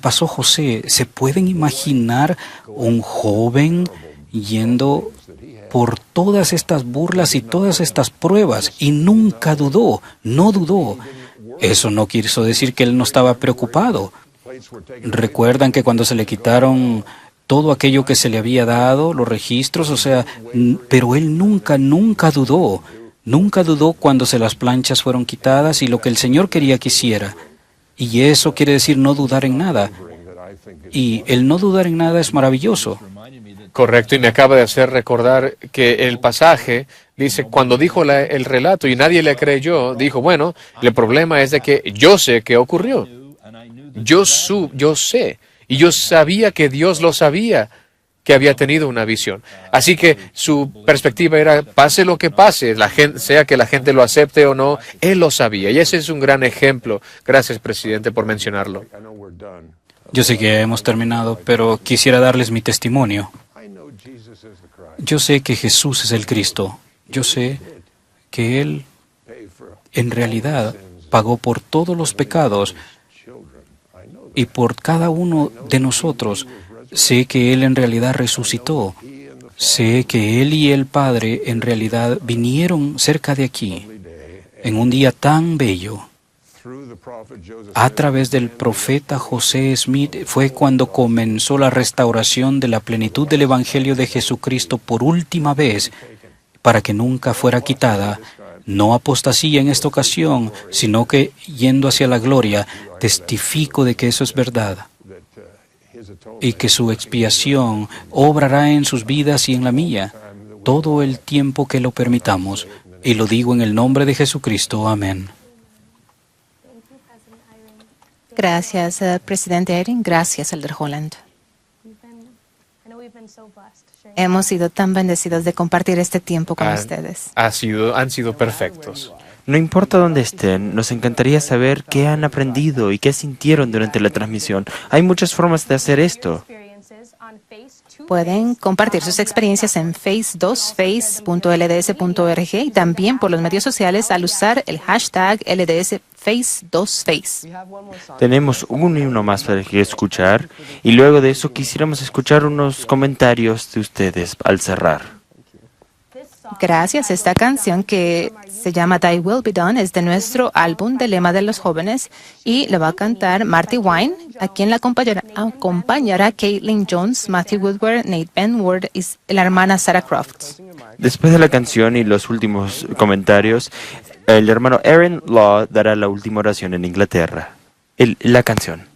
pasó José. ¿Se pueden imaginar un joven yendo por todas estas burlas y todas estas pruebas y nunca dudó, no dudó? Eso no quiso decir que él no estaba preocupado. Recuerdan que cuando se le quitaron todo aquello que se le había dado, los registros, o sea, pero él nunca dudó. Nunca dudó cuando las planchas fueron quitadas y lo que el Señor quería que hiciera. Y eso quiere decir no dudar en nada. Y el no dudar en nada es maravilloso. Correcto, y me acaba de hacer recordar que el pasaje dice, cuando dijo el relato y nadie le creyó, dijo, bueno, el problema es de que yo sé qué ocurrió. Yo sé, y yo sabía que Dios lo sabía, que había tenido una visión. Así que su perspectiva era, pase lo que pase, sea que la gente lo acepte o no, él lo sabía. Y ese es un gran ejemplo. Gracias, presidente, por mencionarlo. Yo sé que hemos terminado, pero quisiera darles mi testimonio. Yo sé que Jesús es el Cristo. Yo sé que Él, en realidad, pagó por todos los pecados y por cada uno de nosotros. Sé que Él en realidad resucitó. Sé que Él y el Padre en realidad vinieron cerca de aquí en un día tan bello. A través del profeta José Smith fue cuando comenzó la restauración de la plenitud del Evangelio de Jesucristo por última vez, para que nunca fuera quitada. No apostasía en esta ocasión, sino que, yendo hacia la gloria, testifico de que eso es verdad y que su expiación obrará en sus vidas y en la mía todo el tiempo que lo permitamos. Y lo digo en el nombre de Jesucristo. Amén. Gracias, presidente Eyring. Gracias, Elder Holland. Hemos sido tan bendecidos de compartir este tiempo con Han ustedes. sido perfectos. No importa dónde estén, nos encantaría saber qué han aprendido y qué sintieron durante la transmisión. Hay muchas formas de hacer esto. Pueden compartir sus experiencias en face2face.lds.org y también por los medios sociales al usar el hashtag LDSFace2Face. Tenemos uno y uno más para que escuchar y luego de eso quisiéramos escuchar unos comentarios de ustedes al cerrar. Gracias. Esta canción que se llama Thy Will Be Done es de nuestro álbum de Lema de los Jóvenes y la va a cantar Marty Wine, a quien la acompañará Caitlin Jones, Matthew Woodward, Nate Benward y la hermana Sarah Croft. Después de la canción y los últimos comentarios, el hermano Aaron Law dará la última oración en Inglaterra. La canción.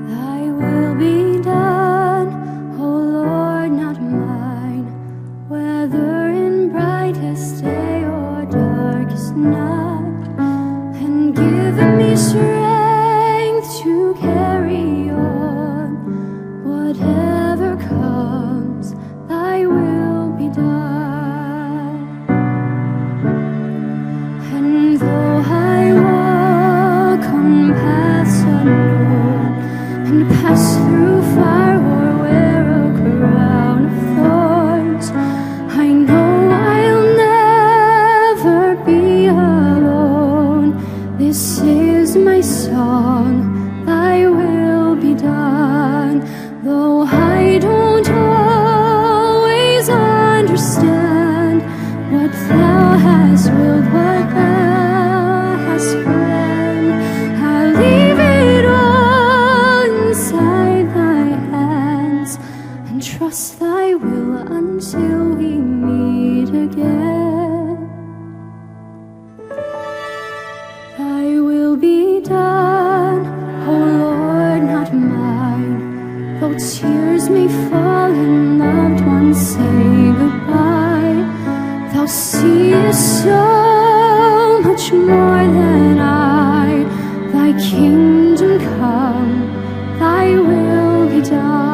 Thy will be done, O Lord, not mine, whether in brightest day or darkest night, and give me strength to carry on, whatever comes, thy will be done. And though I walk on paths unknown, and pass through fire or wear a crown of thorns, I know I'll never be alone. This is my song, thy will be done. Though I don't always understand what thou hast willed, what thou hast planned, I'll leave it all inside thy hands and trust thy will until we meet again. Thy will be done, O Lord, not mine. Though tears may fall and loved ones say goodbye, thou seest so much more than I. Thy kingdom come, thy will be done.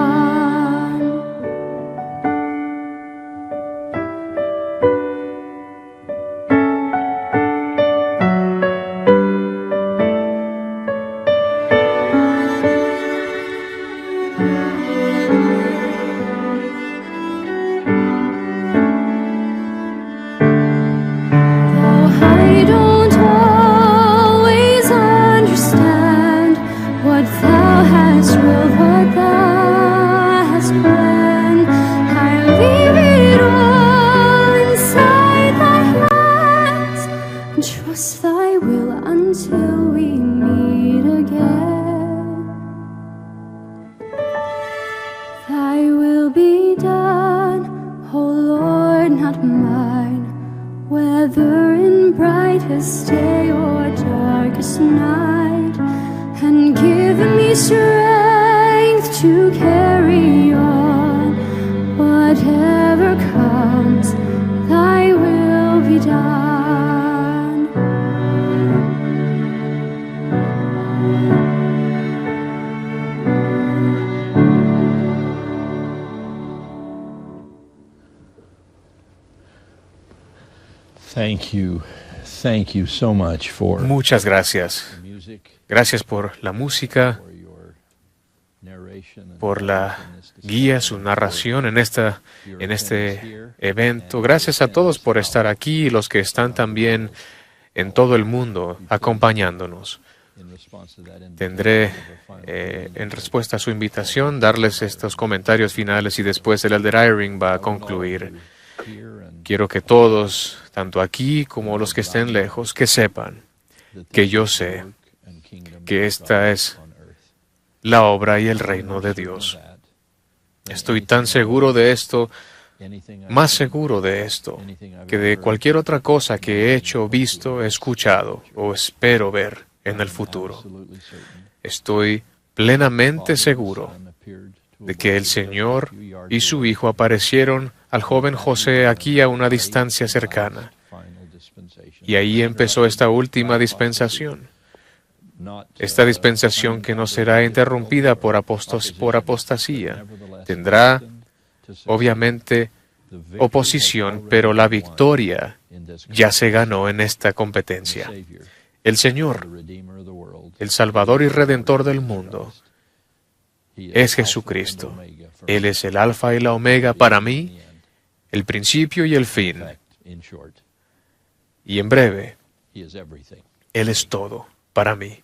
Though I don't always understand what thou hast willed, what thou hast planned, I leave it all inside thy hands and trust thy will until we meet again. Thy will be done, O Lord, not mine, whether in brightest day or darkest night, and give me strength to carry on, whatever comes, thy will be done. Thank you so much for Muchas gracias. music, Gracias por la música, for your narration, and por la guía, su narración en este evento. Gracias a todos por estar aquí y los que están también en todo el mundo acompañándonos. in response to that Tendré, en respuesta a su invitación, darles estos comentarios finales y después el Elder Eyring va a concluir. Quiero que todos, tanto aquí como los que estén lejos, que sepan que yo sé que esta es la obra y el reino de Dios. Estoy tan seguro de esto, más seguro de esto, que de cualquier otra cosa que he hecho, visto, escuchado o espero ver en el futuro. Estoy plenamente seguro de que el Señor y su Hijo aparecieron al joven José aquí a una distancia cercana. Y ahí empezó esta última dispensación. esta dispensación que no será interrumpida por apostasía. Tendrá, obviamente, oposición, pero la victoria ya se ganó en esta competencia. El Señor, el Salvador y Redentor del mundo, es Jesucristo. Él es el Alfa y la Omega para mí, el principio y el fin. Y en breve, Él es todo para mí,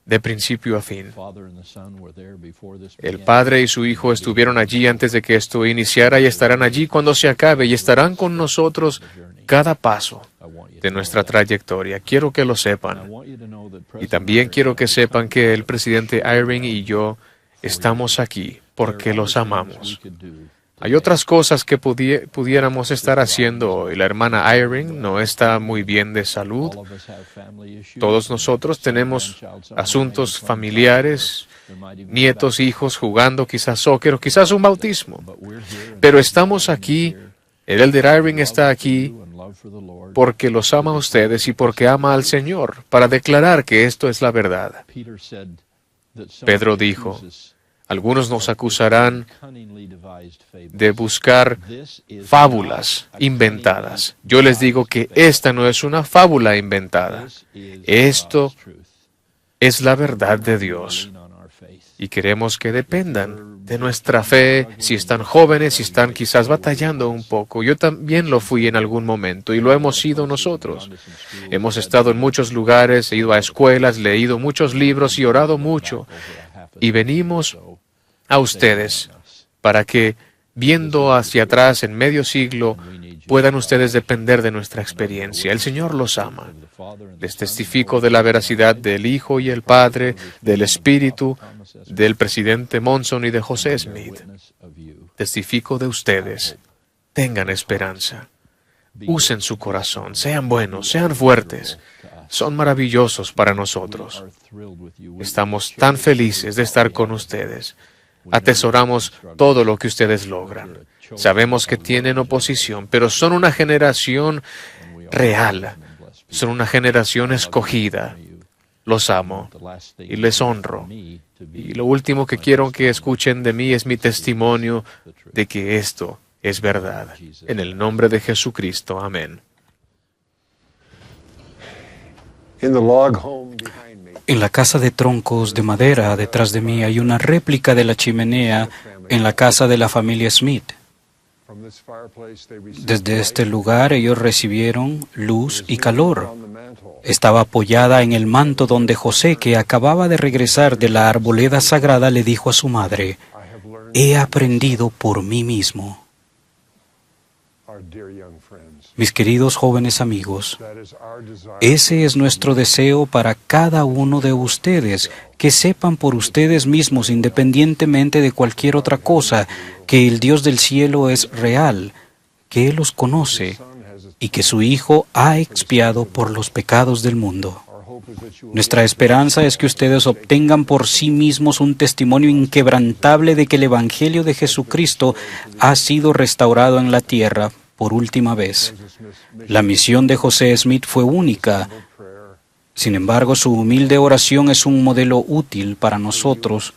de principio a fin. El Padre y su Hijo estuvieron allí antes de que esto iniciara y estarán allí cuando se acabe y estarán con nosotros cada paso de nuestra trayectoria. Quiero que lo sepan. Y también quiero que sepan que el presidente Eyring y yo estamos aquí porque los amamos. Hay otras cosas que pudiéramos estar haciendo hoy. La hermana Eyring no está muy bien de salud. Todos nosotros tenemos asuntos familiares, nietos, hijos jugando quizás soccer o quizás un bautismo. Pero estamos aquí, el elder Eyring está aquí porque los ama a ustedes y porque ama al Señor, para declarar que esto es la verdad. Pedro dijo, algunos nos acusarán de buscar fábulas inventadas. Yo les digo que esta no es una fábula inventada. Esto es la verdad de Dios. Y queremos que dependan de nuestra fe, si están jóvenes, si están quizás batallando un poco. Yo también lo fui en algún momento y lo hemos sido nosotros. Hemos estado en muchos lugares, he ido a escuelas, leído muchos libros y orado mucho. Y venimos a ustedes para que, viendo hacia atrás en medio siglo, puedan ustedes depender de nuestra experiencia. El Señor los ama. Les testifico de la veracidad del Hijo y el Padre, del Espíritu, del presidente Monson y de José Smith. Testifico de ustedes. Tengan esperanza. Usen su corazón. Sean buenos, sean fuertes. Son maravillosos para nosotros. Estamos tan felices de estar con ustedes. Atesoramos todo lo que ustedes logran. Sabemos que tienen oposición, pero son una generación real. Son una generación escogida. Los amo y les honro. Y lo último que quiero que escuchen de mí es mi testimonio de que esto es verdad. En el nombre de Jesucristo. Amén. En la casa de troncos de madera detrás de mí hay una réplica de la chimenea en la casa de la familia Smith. Desde este lugar ellos recibieron luz y calor. Estaba apoyada en el manto donde José, que acababa de regresar de la arboleda sagrada, le dijo a su madre, «He aprendido por mí mismo». Mis queridos jóvenes amigos, ese es nuestro deseo para cada uno de ustedes, que sepan por ustedes mismos, independientemente de cualquier otra cosa, que el Dios del cielo es real, que Él los conoce y que su Hijo ha expiado por los pecados del mundo. Nuestra esperanza es que ustedes obtengan por sí mismos un testimonio inquebrantable de que el Evangelio de Jesucristo ha sido restaurado en la tierra por última vez. La misión de José Smith fue única. Sin embargo, su humilde oración es un modelo útil para nosotros,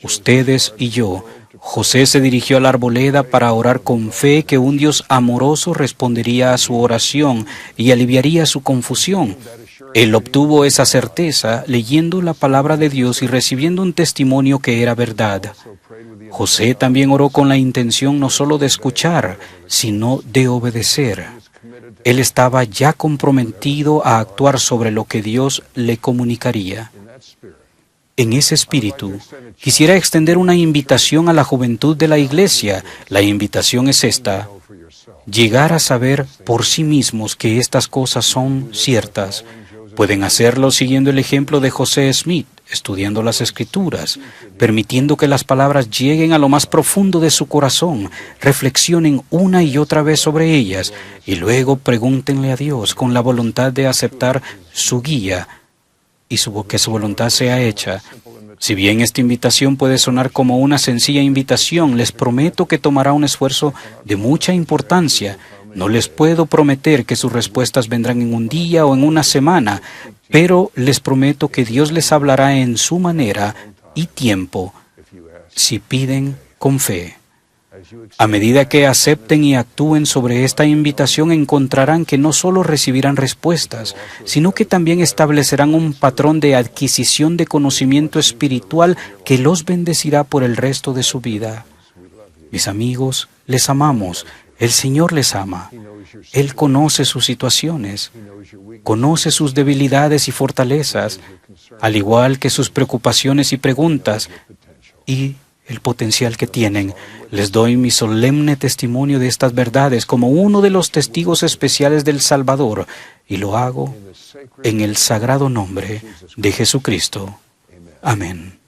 ustedes y yo. José se dirigió a la arboleda para orar con fe que un Dios amoroso respondería a su oración y aliviaría su confusión. Él obtuvo esa certeza leyendo la palabra de Dios y recibiendo un testimonio que era verdad. José también oró con la intención no solo de escuchar, sino de obedecer. Él estaba ya comprometido a actuar sobre lo que Dios le comunicaría. En ese espíritu, quisiera extender una invitación a la juventud de la Iglesia. La invitación es esta: llegar a saber por sí mismos que estas cosas son ciertas. Pueden hacerlo siguiendo el ejemplo de José Smith, estudiando las Escrituras, permitiendo que las palabras lleguen a lo más profundo de su corazón, reflexionen una y otra vez sobre ellas y luego pregúntenle a Dios con la voluntad de aceptar su guía y que su voluntad sea hecha. Si bien esta invitación puede sonar como una sencilla invitación, les prometo que tomará un esfuerzo de mucha importancia. No les puedo prometer que sus respuestas vendrán en un día o en una semana, pero les prometo que Dios les hablará en su manera y tiempo si piden con fe. A medida que acepten y actúen sobre esta invitación, encontrarán que no solo recibirán respuestas, sino que también establecerán un patrón de adquisición de conocimiento espiritual que los bendecirá por el resto de su vida. Mis amigos, les amamos. El Señor les ama. Él conoce sus situaciones, conoce sus debilidades y fortalezas, al igual que sus preocupaciones y preguntas, y el potencial que tienen. Les doy mi solemne testimonio de estas verdades como uno de los testigos especiales del Salvador, y lo hago en el sagrado nombre de Jesucristo. Amén.